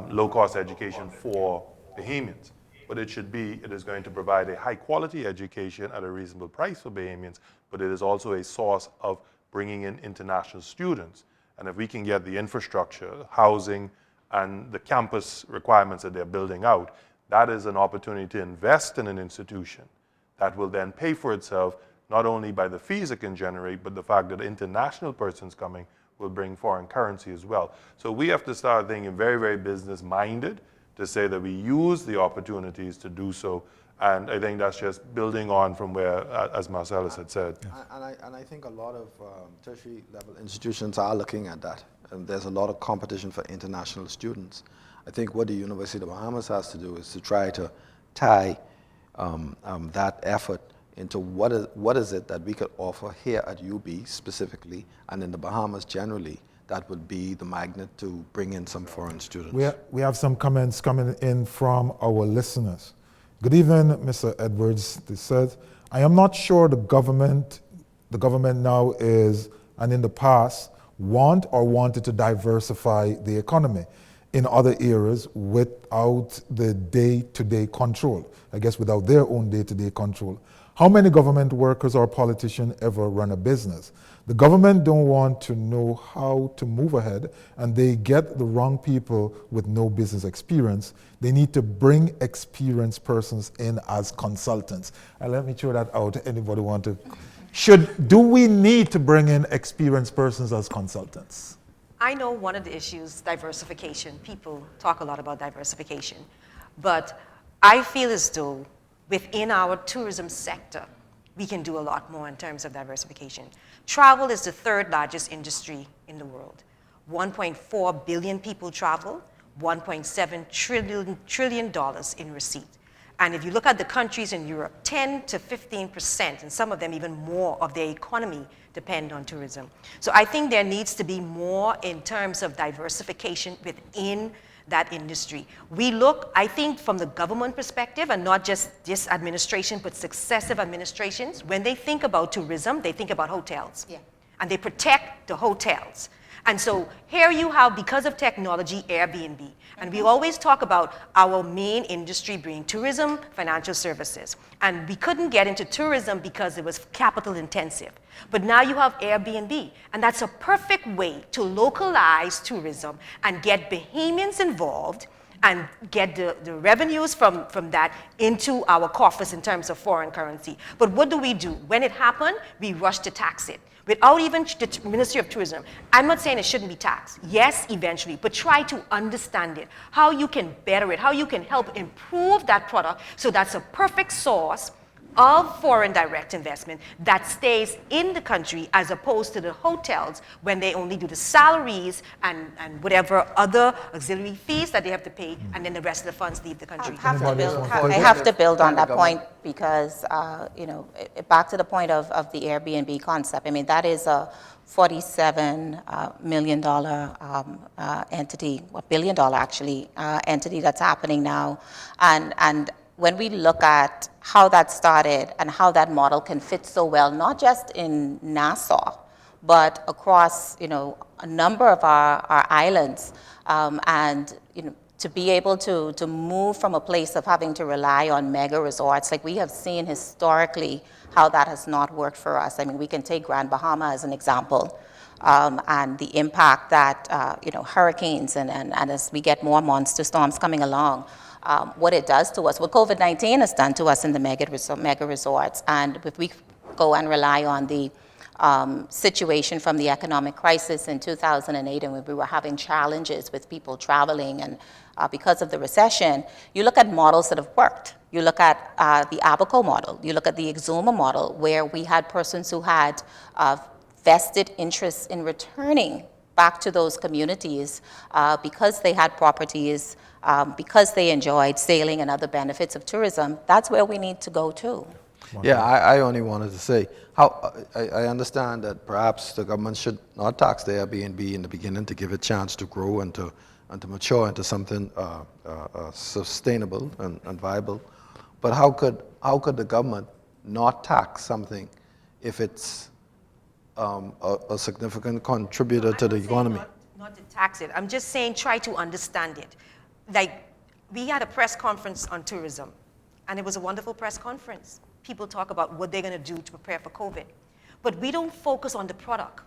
low-cost education for Bahamians. But it is going to provide a high-quality education at a reasonable price for Bahamians, but it is also a source of bringing in international students. And if we can get the infrastructure, housing, and the campus requirements that they're building out, that is an opportunity to invest in an institution that will then pay for itself, not only by the fees it can generate, but the fact that international persons coming will bring foreign currency as well. So we have to start thinking very, very business-minded to say that we use the opportunities to do so. And I think that's just building on from where, as Marcellus had said.
And I think a lot of tertiary level institutions are looking at that. And there's a lot of competition for international students. I think what the University of the Bahamas has to do is to try to tie that effort into what is it that we could offer here at UB specifically, and in the Bahamas generally, that would be the magnet to bring in some foreign students.
We have some comments coming in from our listeners. Good evening, Mr. Edwards. They said, I am not sure the government now is, and in the past, wanted to diversify the economy in other areas without the day-to-day control. I guess without their own day-to-day control. How many government workers or politicians ever run a business? The government don't want to know how to move ahead, and they get the wrong people with no business experience. They need to bring experienced persons in as consultants. And let me throw that out. Anybody want to? Do we need to bring in experienced persons as consultants?
I know one of the issues, diversification. People talk a lot about diversification. But I feel as though within our tourism sector, we can do a lot more in terms of diversification. Travel is the third largest industry in the world. 1.4 billion people travel, $1.7 trillion in receipt. And if you look at the countries in Europe, 10 to 15%, and some of them even more, of their economy depend on tourism. So I think there needs to be more in terms of diversification within that industry. We look, I think, from the government perspective, and not just this administration, but successive administrations, when they think about tourism, they think about hotels. Yeah. And they protect the hotels. And so here you have, because of technology, Airbnb. And we always talk about our main industry being tourism, financial services. And we couldn't get into tourism because it was capital intensive. But now you have Airbnb. And that's a perfect way to localize tourism and get Bahamians involved and get the revenues from that into our coffers in terms of foreign currency. But what do? When it happened, we rush to tax it. Without even the Ministry of Tourism. I'm not saying it shouldn't be taxed. Yes, eventually, but try to understand it, how you can better it, how you can help improve that product so that's a perfect source of foreign direct investment that stays in the country as opposed to the hotels when they only do the salaries and whatever other auxiliary fees that they have to pay, and then the rest of the funds leave the country.
I have to build on that point because, back to the point of the Airbnb concept. I mean, that is a $47 million entity, $1 billion actually, entity that's happening now. And when we look at how that started and how that model can fit so well, not just in Nassau, but across, a number of our islands, and, to be able to move from a place of having to rely on mega resorts, like we have seen historically how that has not worked for us. I mean, we can take Grand Bahama as an example, and the impact that, hurricanes and as we get more monster storms coming along, what it does to us, what COVID-19 has done to us in the mega resorts. And if we go and rely on the situation from the economic crisis in 2008, and when we were having challenges with people traveling and because of the recession, you look at models that have worked. You look at the Abaco model, you look at the Exuma model, where we had persons who had vested interests in returning back to those communities because they had properties, because they enjoyed sailing and other benefits of tourism. That's where we need to go to.
Yeah, I only wanted to say, how I understand that perhaps the government should not tax the Airbnb in the beginning to give it a chance to grow and to mature into something sustainable and viable. But how could the government not tax something if it's a significant contributor to the economy?
Not to tax it. I'm just saying try to understand it. Like, we had a press conference on tourism, and it was a wonderful press conference. People talk about what they're going to do to prepare for COVID. But we don't focus on the product,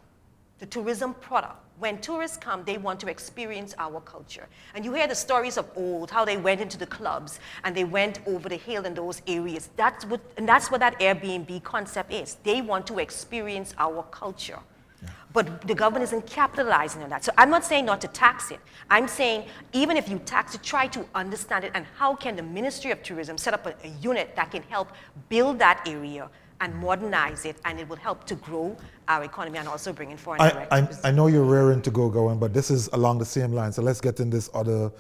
the tourism product. When tourists come, they want to experience our culture. And you hear the stories of old, how they went into the clubs and they went over the hill in those areas. That's what that Airbnb concept is. They want to experience our culture. Yeah. But the government isn't capitalizing on that. So I'm not saying not to tax it. I'm saying even if you tax it, try to understand it, and how can the Ministry of Tourism set up a unit that can help build that area and modernize it, and it will help to grow our economy and also bring in foreign direct business.
I know you're raring to go, Gowan, but this is along the same line, so let's get in this other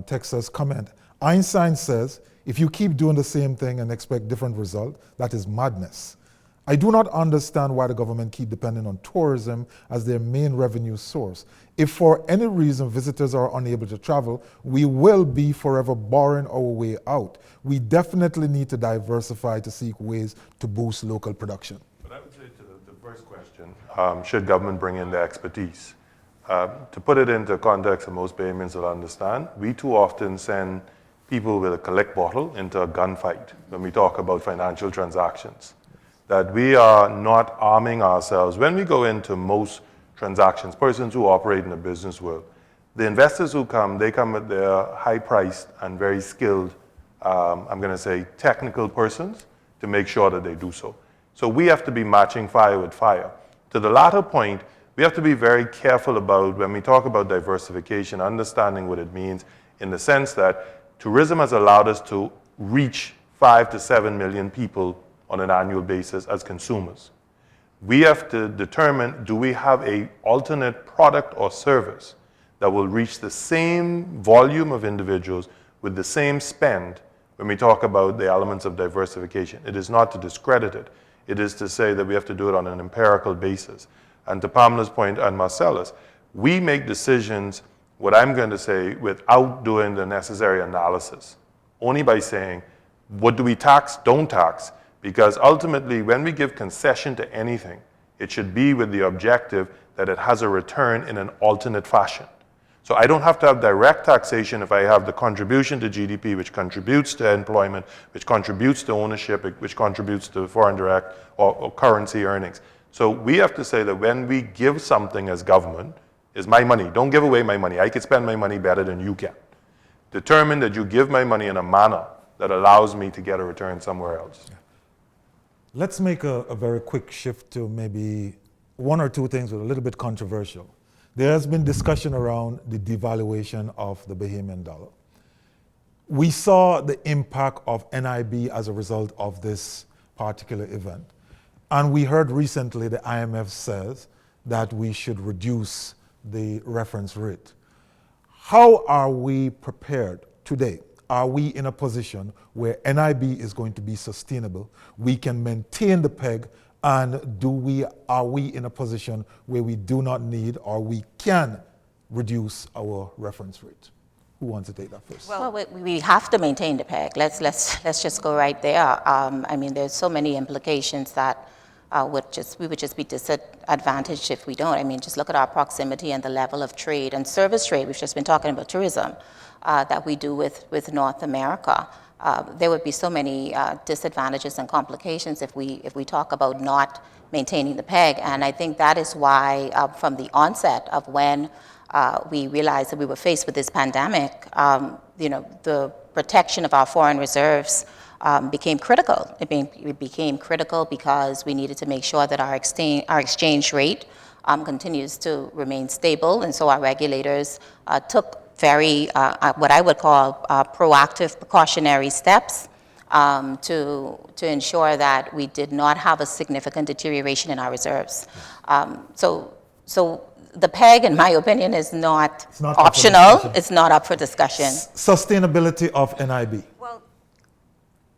Texas comment. Einstein says, if you keep doing the same thing and expect different result, that is madness. I do not understand why the government keep depending on tourism as their main revenue source. If for any reason visitors are unable to travel, we will be forever borrowing our way out. We definitely need to diversify to seek ways to boost local production.
But I would say to the first question, should government bring in the expertise? To put it into context that most Bahamians will understand, we too often send people with a collect bottle into a gunfight when we talk about financial transactions. That we are not arming ourselves. When we go into most transactions, persons who operate in the business world, the investors who come, they come with their high-priced and very skilled, I'm going to say, technical persons to make sure that they do so. So we have to be matching fire with fire. To the latter point, we have to be very careful about, when we talk about diversification, understanding what it means in the sense that tourism has allowed us to reach 5 to 7 million people on an annual basis as consumers. We have to determine, do we have an alternate product or service that will reach the same volume of individuals with the same spend when we talk about the elements of diversification? It is not to discredit it. It is to say that we have to do it on an empirical basis. And to Pamela's point and Marcellus, we make decisions, what I'm going to say, without doing the necessary analysis. Only by saying, what do we tax? Don't tax. Because ultimately, when we give concession to anything, it should be with the objective that it has a return in an alternate fashion. So I don't have to have direct taxation if I have the contribution to GDP, which contributes to employment, which contributes to ownership, which contributes to foreign direct or currency earnings. So we have to say that when we give something as government, is my money. Don't give away my money. I can spend my money better than you can. Determine that you give my money in a manner that allows me to get a return somewhere else.
Yeah. Let's make a very quick shift to maybe one or two things that are a little bit controversial. There has been discussion around the devaluation of the Bahamian dollar. We saw the impact of NIB as a result of this particular event. And we heard recently the IMF says that we should reduce the reference rate. How are we prepared today? Are we in a position where NIB is going to be sustainable? We can maintain the peg, and are we in a position where we do not need or we can reduce our reference rate? Who wants to take that first?
Well, we have to maintain the peg. Let's just go right there. I mean, there's so many implications that we would just be disadvantaged if we don't. I mean, just look at our proximity and the level of trade and service trade. We've just been talking about tourism that we do with North America. There would be so many disadvantages and complications if we talk about not maintaining the peg. And I think that is why, from the onset of when we realized that we were faced with this pandemic, the protection of our foreign reserves became critical. It became critical because we needed to make sure that our exchange rate continues to remain stable, and so our regulators took very, what I would call proactive precautionary steps to ensure that we did not have a significant deterioration in our reserves. So the PEG, in my opinion, is not optional. It's not up for discussion.
Sustainability of NIB.
Well,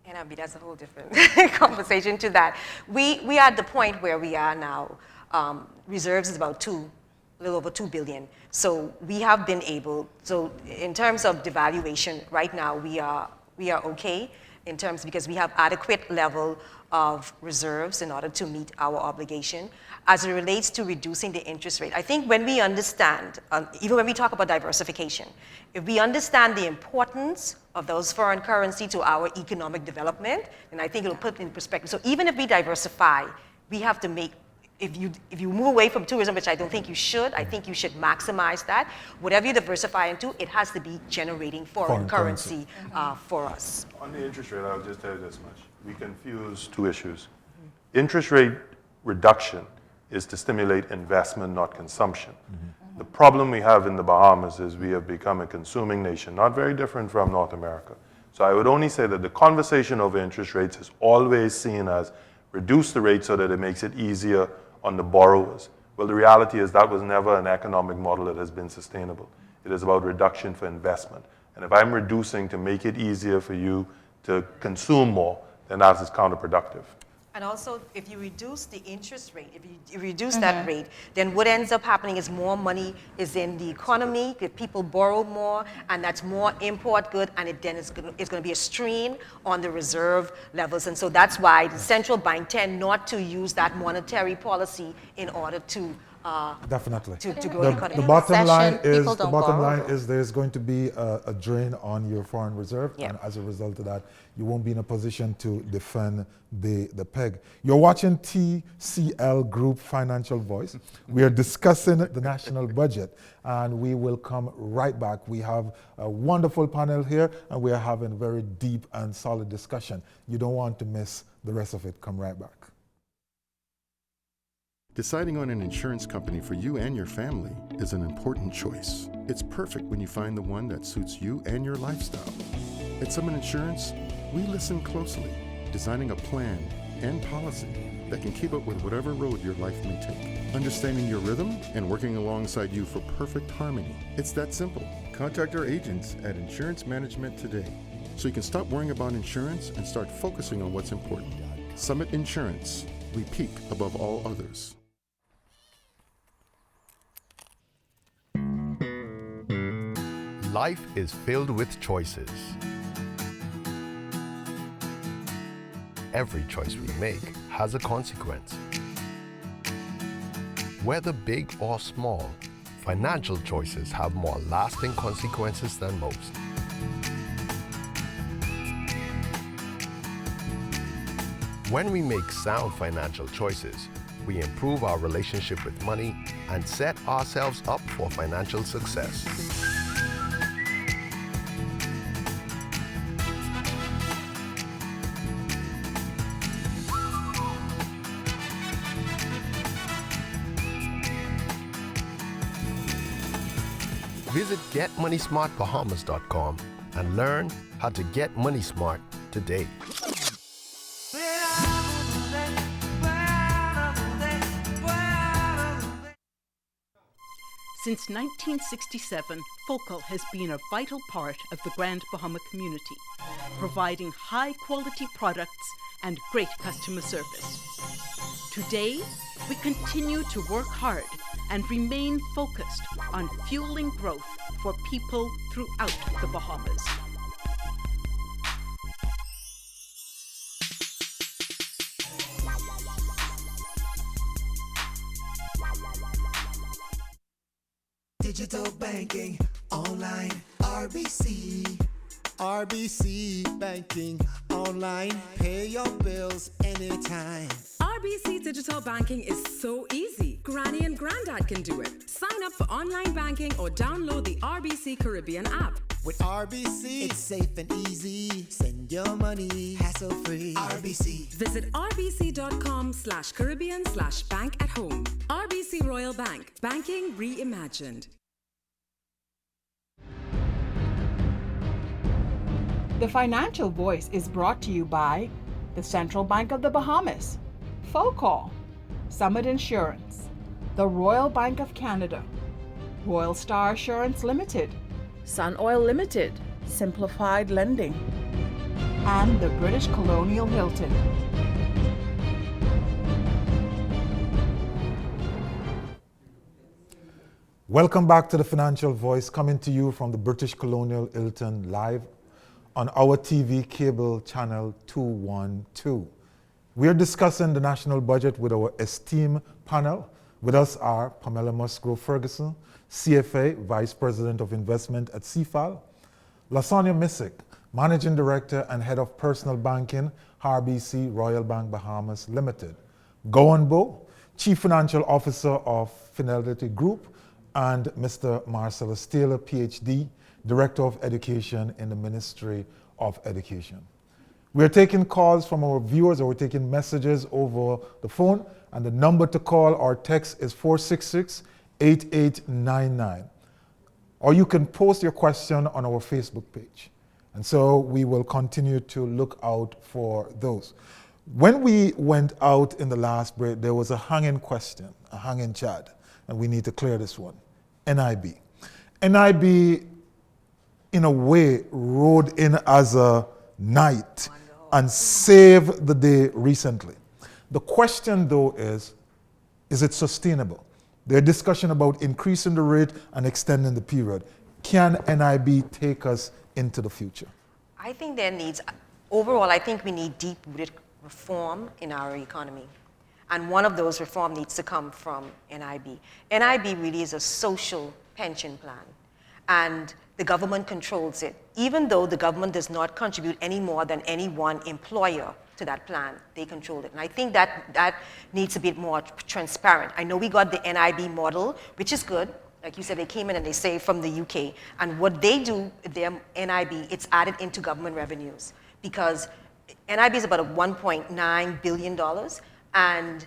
NIB, that's a whole different conversation to that. We are at the point where we are now. Reserves is about a little over $2 billion. So we have been able, so in terms of devaluation, right now we are okay in terms, because we have adequate level of reserves in order to meet our obligation. As it relates to reducing the interest rate, I think when we understand, even when we talk about diversification, if we understand the importance of those foreign currency to our economic development, then I think it'll put it in perspective. So even if we diversify, we have to make, if you move away from tourism, which I don't think you should, I think you should maximize that. Whatever you diversify into, it has to be generating foreign currency for us.
On the interest rate, I'll just tell you this much. We confuse two issues. Interest rate reduction is to stimulate investment, not consumption. The problem we have in the Bahamas is we have become a consuming nation, not very different from North America. So I would only say that the conversation over interest rates is always seen as reduce the rate so that it makes it easier on the borrowers. Well, the reality is that was never an economic model that has been sustainable. It is about reduction for investment. And if I'm reducing to make it easier for you to consume more, then that is counterproductive.
And also, if you reduce the interest rate, if you reduce that rate, then what ends up happening is more money is in the economy, that people borrow more, and that's more import good, and it then is going to be a strain on the reserve levels. And so that's why the central bank tend not to use that monetary policy in order to
definitely
to grow the economy.
The bottom line is there's going to be a drain on your foreign reserve, and as a result of that, you won't be in a position to defend the PEG. You're watching TCL Group Financial Voice. We are discussing the national budget, and we will come right back. We have a wonderful panel here, and we are having a very deep and solid discussion. You don't want to miss the rest of it. Come right back.
Deciding on an insurance company for you and your family is an important choice. It's perfect when you find the one that suits you and your lifestyle. At Summit Insurance, we listen closely, designing a plan and policy that can keep up with whatever road your life may take. Understanding your rhythm and working alongside you for perfect harmony. It's that simple. Contact our agents at Insurance Management today so you can stop worrying about insurance and start focusing on what's important. Summit Insurance. We peak above all others.
Life is filled with choices. Every choice we make has a consequence. Whether big or small, financial choices have more lasting consequences than most. When we make sound financial choices, we improve our relationship with money and set ourselves up for financial success. Visit GetMoneySmartBahamas.com and learn how to get money smart today.
Since 1967, FOCAL has been a vital part of the Grand Bahama community, providing high-quality products and great customer service. Today, we continue to work hard and remain focused on fueling growth for people throughout the Bahamas.
Digital banking, online, RBC. RBC banking, online, pay your bills anytime.
RBC Digital Banking is so easy. Granny and Granddad can do it. Sign up for online banking or download the RBC Caribbean app.
With RBC, it's safe and easy. Send your money hassle-free. RBC.
Visit rbc.com/Caribbean/bank at home. RBC Royal Bank. Banking reimagined.
The Financial Voice is brought to you by the Central Bank of the Bahamas, FOCAL, Summit Insurance, the Royal Bank of Canada, RoyalStar Assurance Limited, Sun Oil Limited, Simplified Lending, and the British Colonial Hilton.
Welcome back to the Financial Voice, coming to you from the British Colonial Hilton live on our TV cable channel 212. We are discussing the national budget with our esteemed panel. With us are Pamela Musgrove Ferguson, CFA, Vice President of Investment at CFAL, Lasonia Missick, Managing Director and Head of Personal Banking, RBC Royal Bank Bahamas Limited, Gowan Bo, Chief Financial Officer of Fidelity Group, and Mr. Marcellus Taylor, PhD, Director of Education in the Ministry of Education. We're taking calls from our viewers, or we're taking messages over the phone, and the number to call or text is 466-8899. Or you can post your question on our Facebook page. And so we will continue to look out for those. When we went out in the last break, there was a hanging question, a hanging chat, and we need to clear this one. NIB. NIB, in a way, rode in as a knight and saved the day recently. The question, though, is it sustainable? There's discussion about increasing the rate and extending the period. Can NIB take us into the future?
I think there needs, overall, I think we need deep-rooted reform in our economy. And one of those reform needs to come from NIB. NIB really is a social pension plan. And the government controls it. Even though the government does not contribute any more than any one employer to that plan, they control it. And I think that needs a bit more transparent. I know we got the NIB model, which is good. Like you said, they came in and they saved from the UK. And what they do, their NIB, it's added into government revenues. Because NIB is about $1.9 billion. And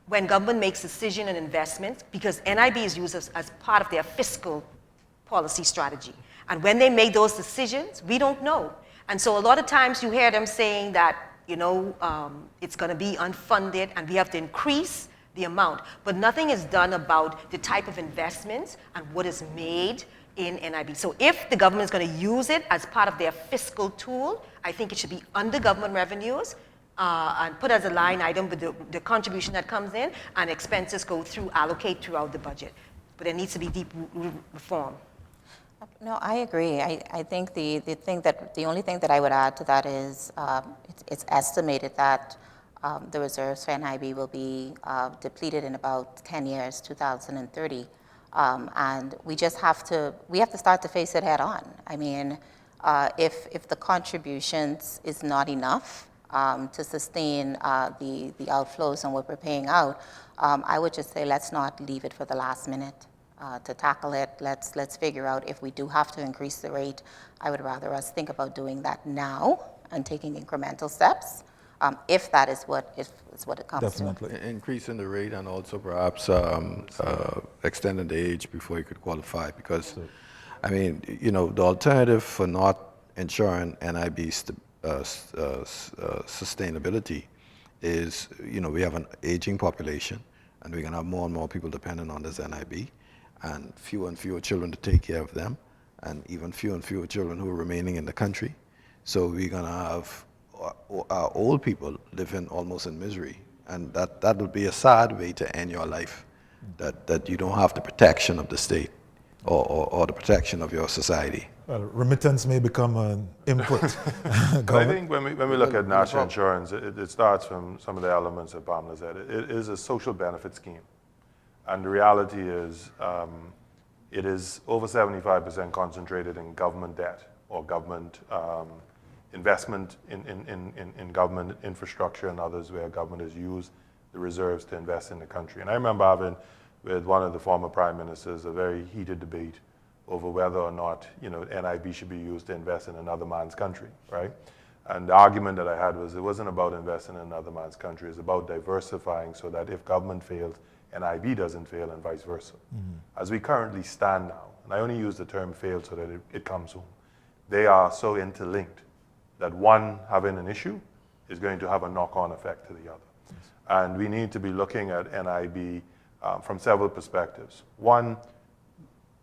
when government makes decision and investments, because NIB is used as part of their fiscal policy strategy. And when they make those decisions, we don't know. And so a lot of times you hear them saying that, it's going to be unfunded and we have to increase the amount. But nothing is done about the type of investments and what is made in NIB. So if the government is going to use it as part of their fiscal tool, I think it should be under government revenues and put as a line item with the contribution that comes in, and expenses go through, allocate throughout the budget. But there needs to be deep reform.
No, I agree. I think the only thing that I would add to that is it's estimated that the reserves for NIB will be depleted in about 10 years, 2030. And we have to start to face it head on. I mean, if the contributions is not enough to sustain the outflows and what we're paying out, I would just say let's not leave it for the last minute. To tackle it, let's figure out if we do have to increase the rate. I would rather us think about doing that now and taking incremental steps, if that is what it comes
Definitely.
to. Increasing the rate and also perhaps extending the age before you could qualify, because I mean, the alternative for not ensuring NIB's sustainability is, we have an aging population and we're going to have more and more people dependent on this NIB, and fewer children to take care of them, and even fewer children who are remaining in the country. So we're going to have old people living almost in misery, and that would be a sad way to end your life. that you don't have the protection of the state or the protection of your society.
Well, remittance may become an input.
But I think when we look at national insurance, it starts from some of the elements that Pamela said. It is a social benefit scheme. And the reality is it is over 75% concentrated in government debt or government investment in government infrastructure and others where government has used the reserves to invest in the country. And I remember having, with one of the former prime ministers, a very heated debate over whether or not, NIB should be used to invest in another man's country, right? And the argument that I had was it wasn't about investing in another man's country, it's about diversifying so that if government fails, NIB doesn't fail and vice versa. Mm-hmm. As we currently stand now, and I only use the term fail so that it comes home, they are so interlinked that one having an issue is going to have a knock-on effect to the other. Yes. And we need to be looking at NIB from several perspectives. One,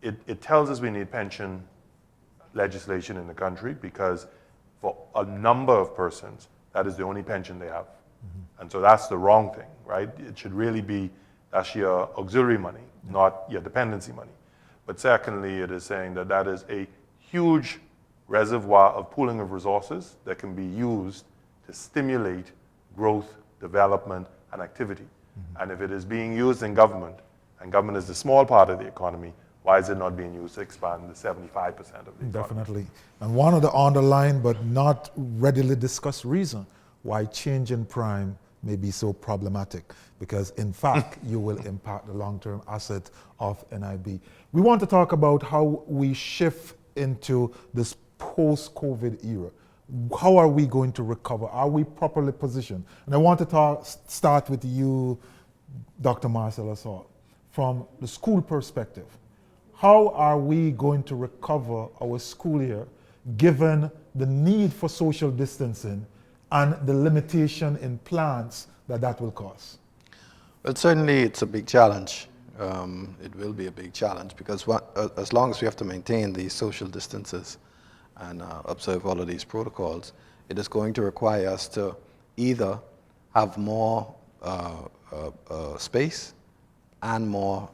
it tells us we need pension legislation in the country because for a number of persons, that is the only pension they have. Mm-hmm. And so that's the wrong thing, right? It should really be, that's your auxiliary money, not your dependency money. But secondly, it is saying that that is a huge reservoir of pooling of resources that can be used to stimulate growth, development, and activity. Mm-hmm. And if it is being used in government, and government is the small part of the economy, why is it not being used to expand the 75% of the economy?
Definitely. And one of the underlying but not readily discussed reason why change in prime may be so problematic, because in fact you will impact the long-term asset of NIB. We want to talk about how we shift into this post-COVID era. How are we going to recover? Are we properly positioned? And I want to start with you, Dr. Marcel Assault, from the school perspective. How are we going to recover our school year given the need for social distancing and the limitation in plans that will cause?
Well, certainly it's a big challenge. It will be a big challenge because as long as we have to maintain these social distances and observe all of these protocols, it is going to require us to either have more space and more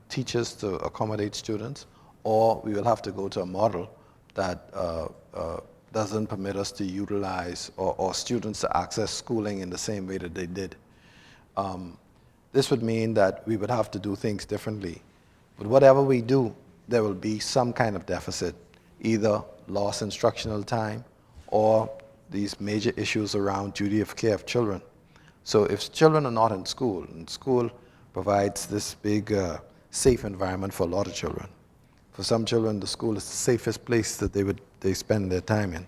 teachers to accommodate students, or we will have to go to a model that doesn't permit us to utilize or students to access schooling in the same way that they did. This would mean that we would have to do things differently. But whatever we do, there will be some kind of deficit, either lost instructional time or these major issues around duty of care of children. So if children are not in school, and school provides this big safe environment for a lot of children. For some children, the school is the safest place that they spend their time in.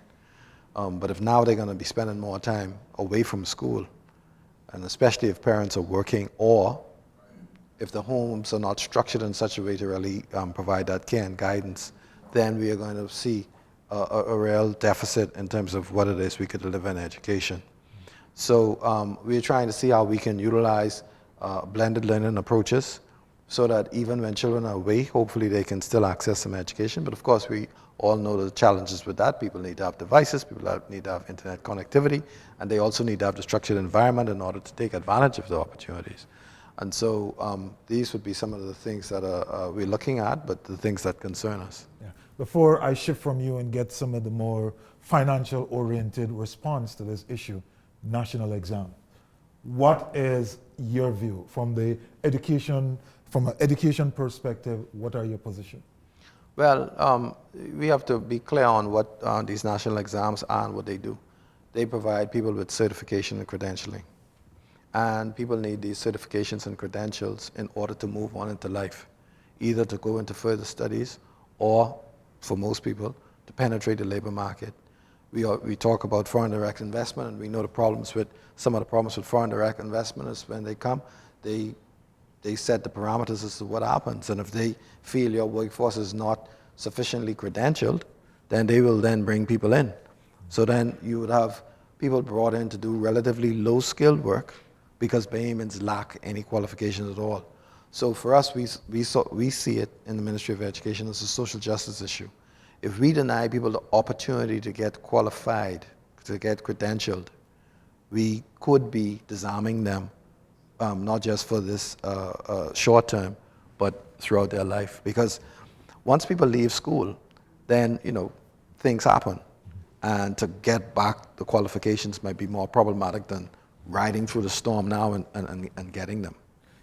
But if now they're going to be spending more time away from school, and especially if parents are working or if the homes are not structured in such a way to really provide that care and guidance, then we are going to see a real deficit in terms of what it is we could deliver in education. So we're trying to see how we can utilize blended learning approaches so that even when children are away, hopefully they can still access some education. But of course, we all know the challenges with that. People need to have devices, people need to have internet connectivity, and they also need to have the structured environment in order to take advantage of the opportunities. And so these would be some of the things that we're looking at, but the things that concern us.
Yeah. Before I shift from you and get some of the more financial-oriented response to this issue, national exam. What is your view from an education perspective? What are your position?
Well, we have to be clear on what these national exams are and what they do. They provide people with certification and credentialing. And people need these certifications and credentials in order to move on into life, either to go into further studies or, for most people, to penetrate the labor market. We talk about foreign direct investment, and we know some of the problems with foreign direct investment is when they come, they set the parameters as to what happens. And if they feel your workforce is not sufficiently credentialed, then they will then bring people in. So then you would have people brought in to do relatively low-skilled work because Bahamians lack any qualifications at all. So for us, we see it in the Ministry of Education as a social justice issue. If we deny people the opportunity to get qualified, to get credentialed, we could be disarming them not just for this short term, but throughout their life. Because once people leave school, then things happen, and to get back the qualifications might be more problematic than riding through the storm now and getting them.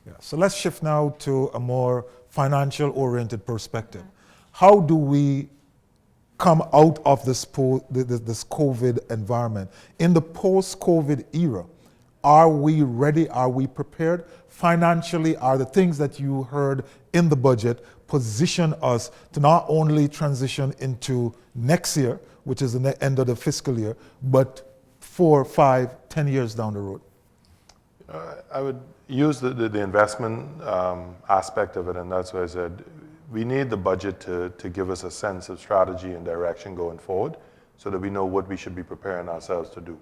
Yeah. So let's shift now to a more financial-oriented perspective. How do we come out of this COVID environment? In the post-COVID era, are we ready? Are we prepared? Financially, are the things that you heard in the budget position us to not only transition into next year, which is the end of the fiscal year, but 4, 5, 10 years down the road?
I would use the investment aspect of it, and that's why I said we need the budget to give us a sense of strategy and direction going forward so that we know what we should be preparing ourselves to do.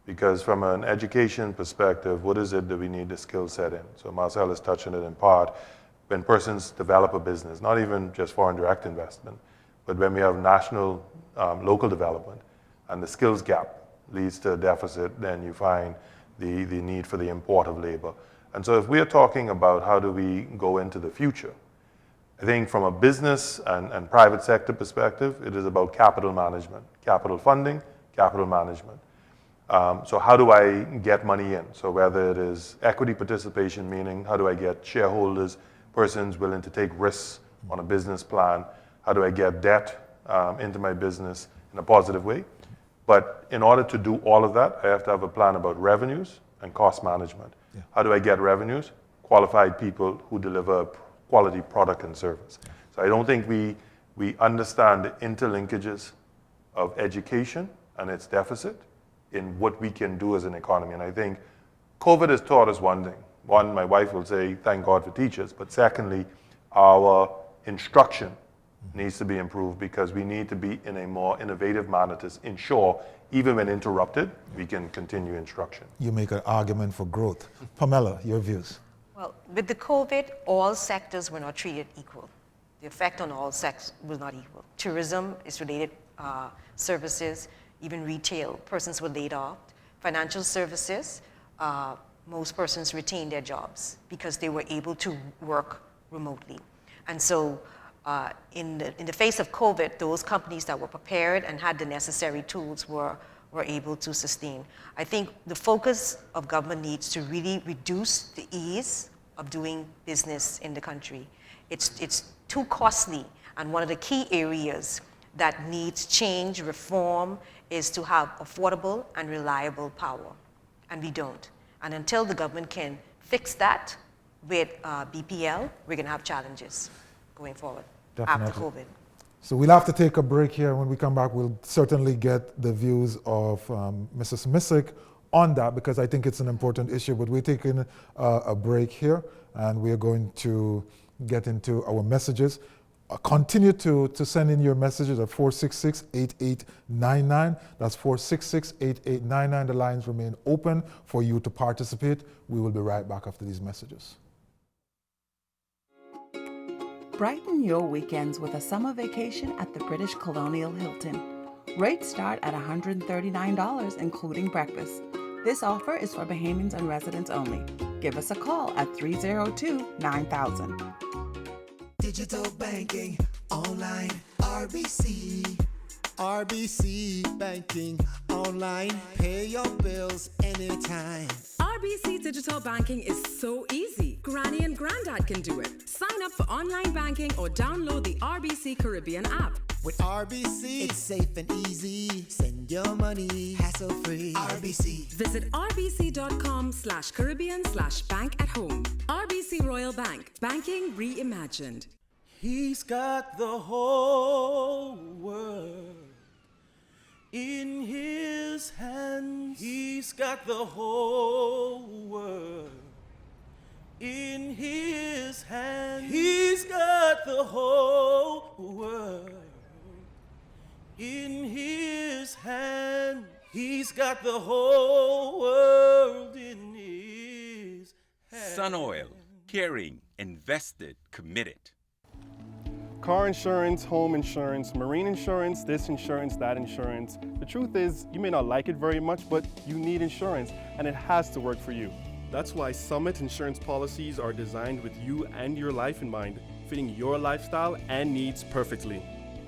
Because from an education perspective, what is it that we need the skill set in? So Marcel is touching it in part. When persons develop a business, not even just foreign direct investment, but when we have national, local development, and the skills gap leads to a deficit, then you find the need for the import of labor. And so if we are talking about how do we go into the future, I think from a business and private sector perspective, it is about capital management, capital funding, capital management. So how do I get money in? So whether it is equity participation, meaning how do I get shareholders, persons willing to take risks on a business plan? How do I get debt into my business in a positive way? But in order to do all of that, I have to have a plan about revenues and cost management. Yeah. How do I get revenues? Qualified people who deliver quality product and service. Yeah. So I don't think we understand the interlinkages of education and its deficit in what we can do as an economy. And I think COVID has taught us one thing. One, my wife will say, thank God for teachers. But secondly, our instruction needs to be improved because we need to be in a more innovative manner to ensure, even when interrupted, we can continue instruction.
You make an argument for growth. Pamela, your views?
Well, with the COVID, all sectors were not treated equal. The effect on all sectors was not equal. Tourism is related services, even retail, persons were laid off. Financial services, most persons retained their jobs because they were able to work remotely. And so in the face of COVID, those companies that were prepared and had the necessary tools were able to sustain. I think the focus of government needs to really reduce the ease of doing business in the country. It's too costly, and one of the key areas that needs change, reform, is to have affordable and reliable power, and we don't. And until the government can fix that with BPL, we're going to have challenges going forward. Definitely. After COVID.
So we'll have to take a break here. When we come back, we'll certainly get the views of Mrs. Missick on that because I think it's an important issue. But we're taking a break here, and we're going to get into our messages. Continue to send in your messages at 466-8899. That's 466-8899. The lines remain open for you to participate. We will be right back after these messages.
Brighten your weekends with a summer vacation at the British Colonial Hilton. Rates start at $139, including breakfast. This offer is for Bahamians and residents only. Give us a call at 302-9000.
Digital banking, online, RBC. RBC banking, online, pay your bills anytime.
RBC Digital Banking is so easy. Granny and Granddad can do it. Sign up for online banking or download the RBC Caribbean app.
With RBC, it's safe and easy. Send your money hassle-free. RBC.
Visit rbc.com/Caribbean/bank at home. RBC Royal Bank. Banking reimagined.
He's got the whole world in his hands. He's got the whole world in his hands. He's got the whole world in his hand. He's got the whole world in his hand.
Sun Oil, caring, invested, committed.
Car insurance, home insurance, marine insurance, this insurance, that insurance. The truth is, you may not like it very much, but you need insurance, and it has to work for you. That's why Summit insurance policies are designed with you and your life in mind, fitting your lifestyle and needs perfectly.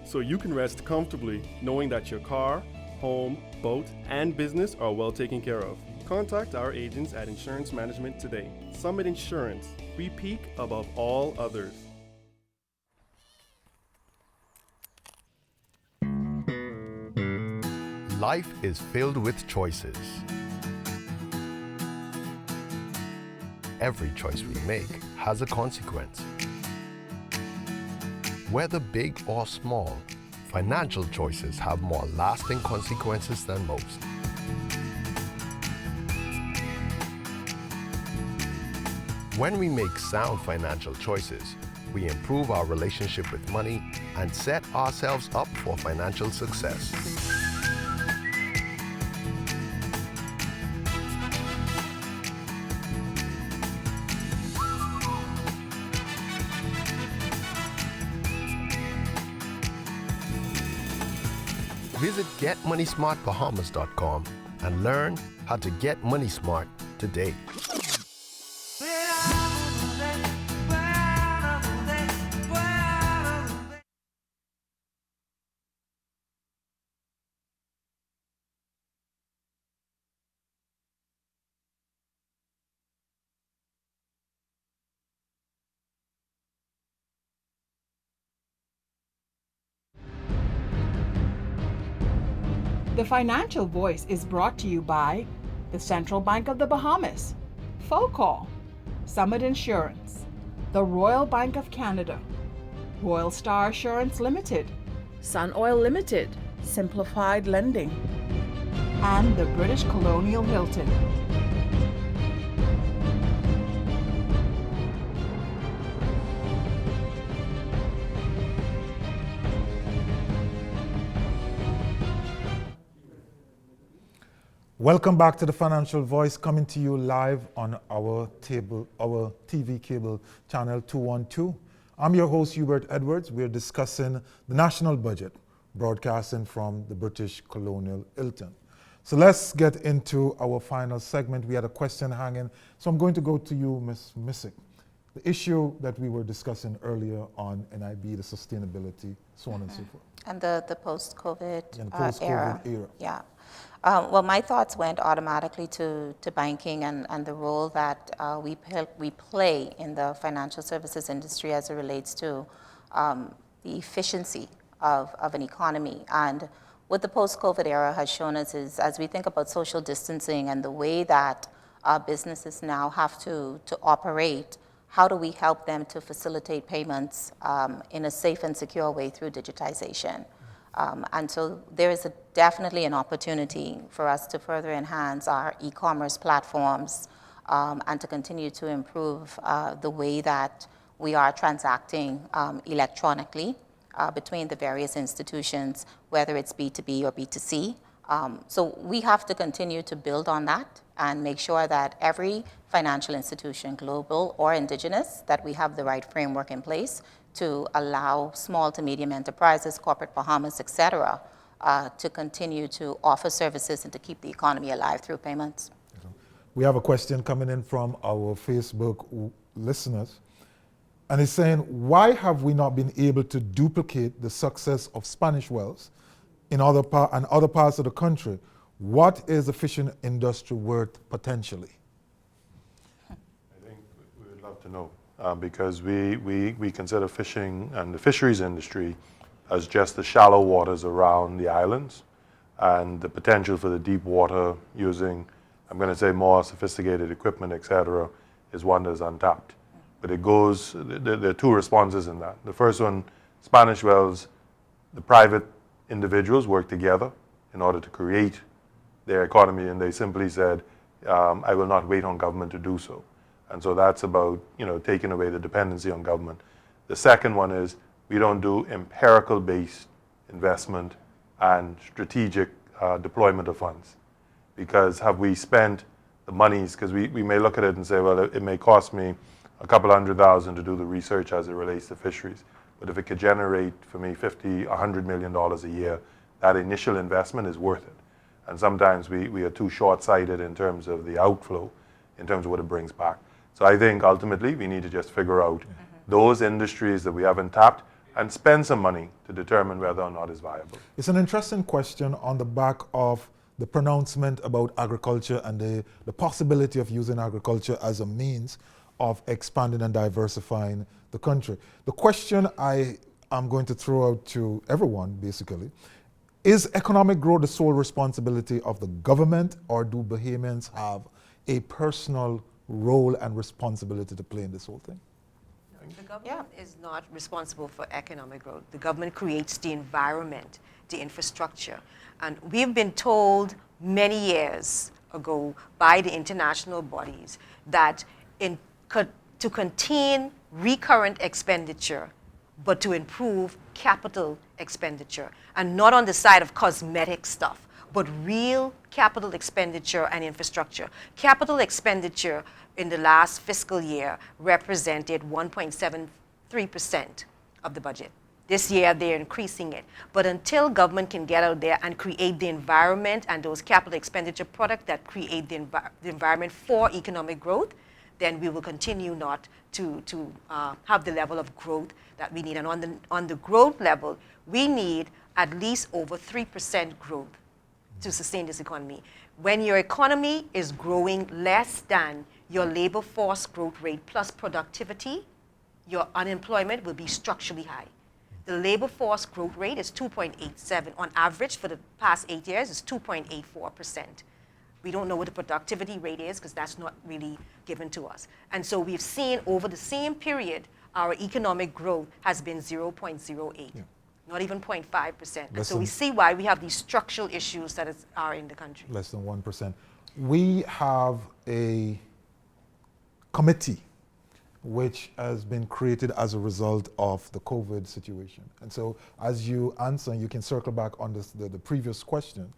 So you can rest comfortably knowing that your car, home, boat, and business are well taken care of. Contact our agents at Insurance Management today. Summit Insurance. We peak above all others.
Life is filled with choices. Every choice we make has a consequence. Whether big or small, financial choices have more lasting consequences than most. When we make sound financial choices, we improve our relationship with money and set ourselves up for financial success. Visit GetMoneySmartBahamas.com and learn how to get money smart today.
The Financial Voice is brought to you by the Central Bank of the Bahamas, FOCAL, Summit Insurance, the Royal Bank of Canada, RoyalStar Assurance Limited, Sun Oil Limited, Simplified Lending, and the British Colonial Hilton.
Welcome back to the Financial Voice, coming to you live on our TV cable channel 212. I'm your host, Hubert Edwards. We're discussing the national budget, broadcasting from the British Colonial Hilton. So let's get into our final segment. We had a question hanging, so I'm going to go to you, Ms. Missick. The issue that we were discussing earlier on NIB, the sustainability, so on and so forth.
And the post-COVID
And post-COVID era.
Yeah. Well, my thoughts went automatically to banking and the role that we play in the financial services industry as it relates to the efficiency of an economy. And what the post-COVID era has shown us is, as we think about social distancing and the way that businesses now have to operate, how do we help them to facilitate payments in a safe and secure way through digitization? And so there is definitely an opportunity for us to further enhance our e-commerce platforms and to continue to improve the way that we are transacting electronically between the various institutions, whether it's B2B or B2C. So we have to continue to build on that and make sure that every financial institution, global or indigenous, that we have the right framework in place to allow small to medium enterprises, corporate Bahamas, et cetera, to continue to offer services and to keep the economy alive through payments.
We have a question coming in from our Facebook listeners, and it's saying, why have we not been able to duplicate the success of Spanish wells in other parts of the country? What is the fishing industry worth potentially?
I think we would love to know. Because we consider fishing and the fisheries industry as just the shallow waters around the islands, and the potential for the deep water using, I'm going to say, more sophisticated equipment, etc., is one that is untapped. But it goes, there are two responses in that. The first one, Spanish wells, the private individuals work together in order to create their economy, and they simply said, I will not wait on government to do so. And so that's about, taking away the dependency on government. The second one is we don't do empirical-based investment and strategic deployment of funds. Because have we spent the monies, because we may look at it and say, well, it may cost me a couple $100,000 to do the research as it relates to fisheries. But if it could generate for me $50, $100 million a year, that initial investment is worth it. And sometimes we are too short-sighted in terms of the outflow. in terms of what it brings back. So I think ultimately we need to just figure out those industries that we haven't tapped and spend some money to determine whether or not it's viable.
It's an interesting question on the back of the pronouncement about agriculture and the possibility of using agriculture as a means of expanding and diversifying the country. The question I am going to throw out to everyone, basically, is economic growth the sole responsibility of the government, or do Bahamians have a personal role and responsibility to play in this whole thing?
The government is not responsible for economic growth. The government creates the environment, the infrastructure. And we've been told many years ago by the international bodies that to contain recurrent expenditure, but to improve capital expenditure, and not on the side of cosmetic stuff, but real capital expenditure and infrastructure. Capital expenditure in the last fiscal year represented 1.73% of the budget. This year, they're increasing it. But until government can get out there and create the environment and those capital expenditure products that create the environment for economic growth, then we will continue not to have the level of growth that we need. And on the growth level, we need at least over 3% growth to sustain this economy. When your economy is growing less than your labor force growth rate plus productivity, your unemployment will be structurally high. The labor force growth rate is 2.87. On average, for the past 8 years, it's 2.84%. We don't know what the productivity rate is because that's not really given to us. And so we've seen over the same period, our economic growth has been 0.08, not even 0.5%. And so we see why we have these structural issues that are in the country.
Less than 1%. We have a committee which has been created as a result of the COVID situation. And so as you answer, you can circle back on the previous question.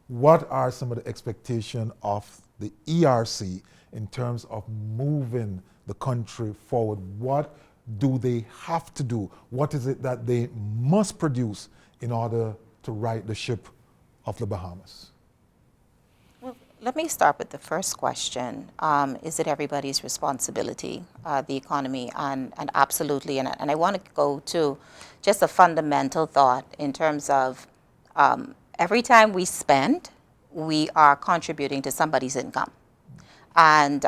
What are some of the expectations of the ERC in terms of moving the country forward? What do they have to do? What is it that they must produce in order to right the ship of the Bahamas?
Well, let me start with the first question. Is it everybody's responsibility, the economy? And absolutely, and I want to go to just a fundamental thought in terms of every time we spend, we are contributing to somebody's income. And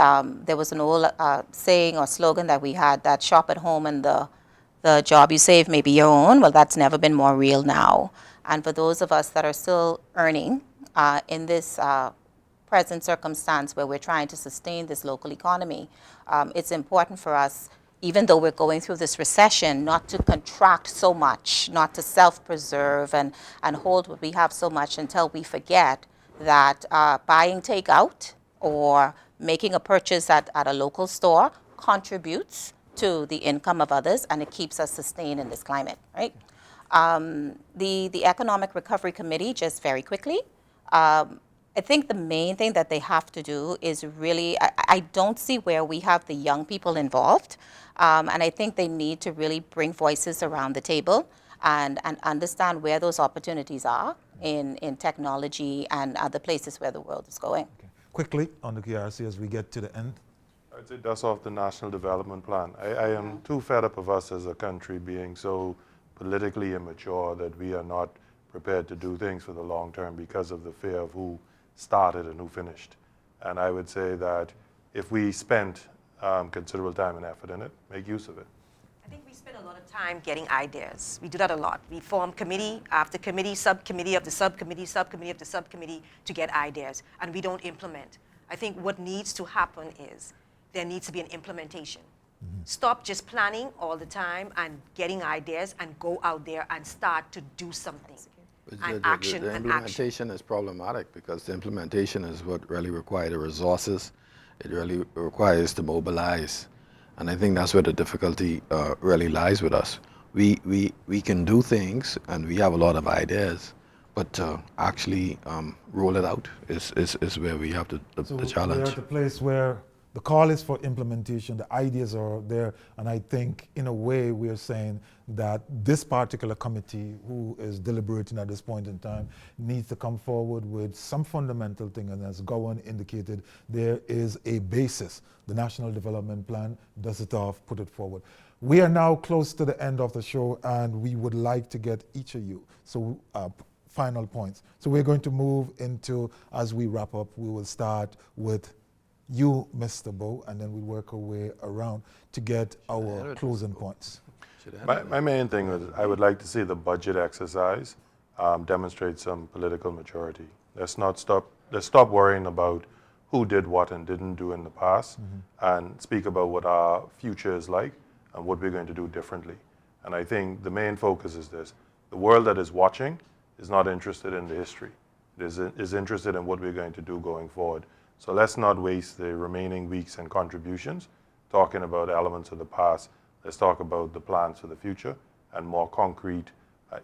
there was an old saying or slogan that we had, that shop at home and the job you save may be your own. Well, that's never been more real now. And for those of us that are still earning in this present circumstance where we're trying to sustain this local economy, it's important for us, even though we're going through this recession, not to contract so much, not to self-preserve and hold what we have so much until we forget that buying takeout or making a purchase at a local store contributes to the income of others, and it keeps us sustained in this climate, right? The Economic Recovery Committee, just very quickly, I think the main thing that they have to do is really, I don't see where we have the young people involved, and I think they need to really bring voices around the table and understand where those opportunities are in technology and other places where the world is going.
Okay. Quickly on the ERC as we get to the end.
I'd say dust off the National Development Plan. I am too fed up of us as a country being so politically immature that we are not prepared to do things for the long term because of the fear of who started and who finished. And I would say that if we spent considerable time and effort in it, make use of it.
I think we spend a lot of time getting ideas. We do that a lot. We form committee after committee, subcommittee of the subcommittee, subcommittee of the subcommittee to get ideas, and we don't implement. I think what needs to happen is there needs to be an implementation. Stop just planning all the time and getting ideas and go out there and start to do something. And action
the
and
implementation
action.
is problematic because the implementation is what really requires the resources. It really requires to mobilize. And I think that's where the difficulty really lies with us. We can do things and we have a lot of ideas, but actually roll it out is where we have the challenge.
We're at the place where The call is for implementation. The ideas are there. And I think, in a way, we are saying that this particular committee, who is deliberating at this point in time, needs to come forward with some fundamental thing. And as Gowan indicated, there is a basis. The National Development Plan does it off, put it forward. We are now close to the end of the show, and we would like to get each of you final points. So we're going to move into, as we wrap up, we will start with you, Mr. Bowe, and then we work our way around to get our closing points.
My main thing is I would like to see the budget exercise demonstrate some political maturity. Let's stop worrying about who did what and didn't do in the past, and speak about what our future is like and what we're going to do differently. And I think the main focus is this. The world that is watching is not interested in the history. It is interested in what we're going to do going forward. So let's not waste the remaining weeks and contributions talking about elements of the past. Let's talk about the plans for the future and more concrete,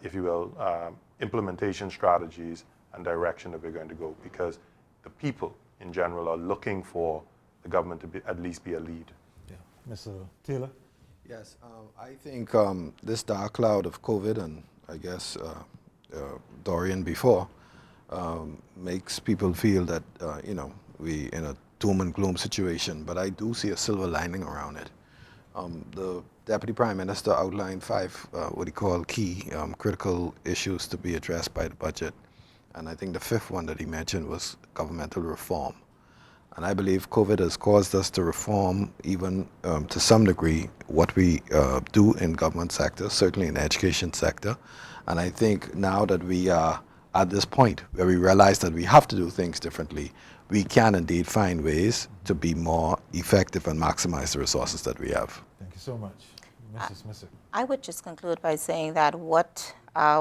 if you will, implementation strategies and direction that we're going to go, because the people in general are looking for the government to at least be a lead.
Yeah. Mr. Taylor?
Yes, I think this dark cloud of COVID and I guess Dorian before makes people feel that, we in a doom and gloom situation, but I do see a silver lining around it. The Deputy Prime Minister outlined 5 what he called key critical issues to be addressed by the budget. And I think the 5th one that he mentioned was governmental reform. And I believe COVID has caused us to reform, even to some degree, what we do in government sector, certainly in the education sector. And I think now that we are at this point where we realize that we have to do things differently, we can indeed find ways to be more effective and maximize the resources that we have.
Thank you so much. Mrs. Missick.
I would just conclude by saying that what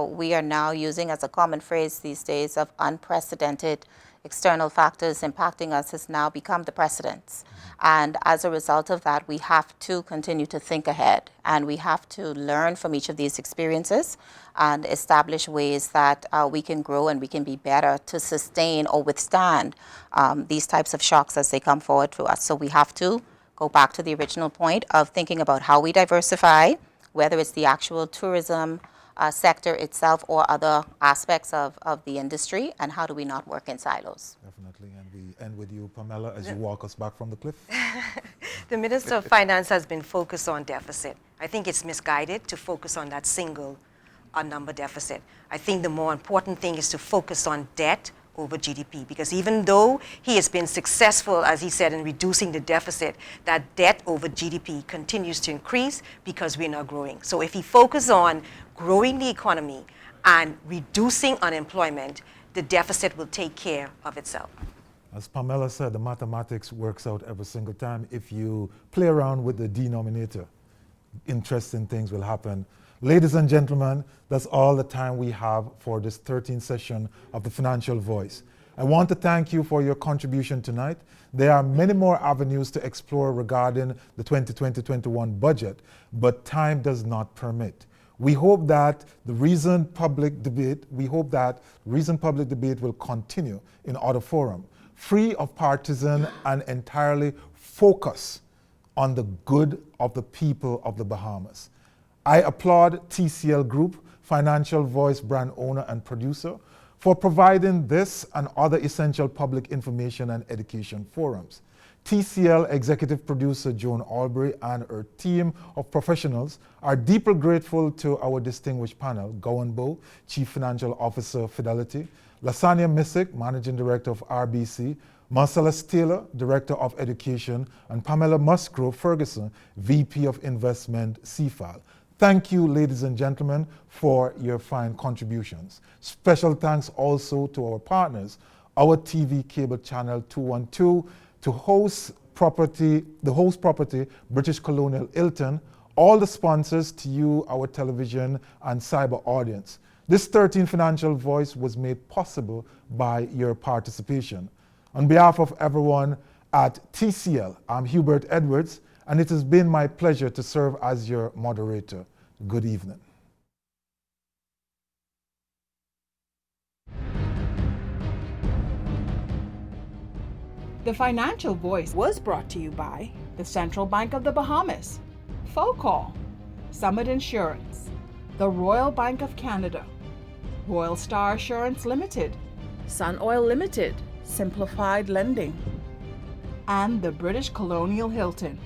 we are now using as a common phrase these days of unprecedented external factors impacting us has now become the precedents. And as a result of that, we have to continue to think ahead, and we have to learn from each of these experiences and establish ways that we can grow and we can be better to sustain or withstand these types of shocks as they come forward to us. So we have to go back to the original point of thinking about how we diversify, whether it's the actual tourism sector itself or other aspects of the industry, and how do we not work in silos.
Definitely, and we end with you, Pamela, as you walk us back from the cliff.
The Minister of Finance has been focused on deficit. I think it's misguided to focus on that single number deficit. I think the more important thing is to focus on debt over GDP, because even though he has been successful, as he said, in reducing the deficit, that debt over GDP continues to increase because we're not growing. So if he focuses on growing the economy and reducing unemployment, the deficit will take care of itself.
As Pamela said, the mathematics works out every single time. If you play around with the denominator, interesting things will happen. Ladies and gentlemen, that's all the time we have for this 13th session of the Financial Voice. I want to thank you for your contribution tonight. There are many more avenues to explore regarding the 2020-21 budget, but time does not permit. We hope that the reasoned public debate will continue in other forum, free of partisan and entirely focus on the good of the people of the Bahamas. I applaud TCL Group, Financial Voice brand owner and producer, for providing this and other essential public information and education forums. TCL executive producer Joan Albury and her team of professionals are deeply grateful to our distinguished panel, Gowan Bowe, Chief Financial Officer, Fidelity, Lasanya Missick, Managing Director of RBC, Marcellus Taylor, Director of Education, and Pamela Musgrove Ferguson, VP of Investment, CFAL. Thank you, ladies and gentlemen, for your fine contributions. Special thanks also to our partners, our TV cable channel 212, to host property, British Colonial Hilton, all the sponsors, to you, our television and cyber audience. This 13th Financial Voice was made possible by your participation. On behalf of everyone at TCL, I'm Hubert Edwards, and it has been my pleasure to serve as your moderator. Good evening.
The Financial Voice was brought to you by the Central Bank of the Bahamas, FOCAL, Summit Insurance, the Royal Bank of Canada, RoyalStar Assurance Limited, Sun Oil Limited, Simplified Lending, and the British Colonial Hilton.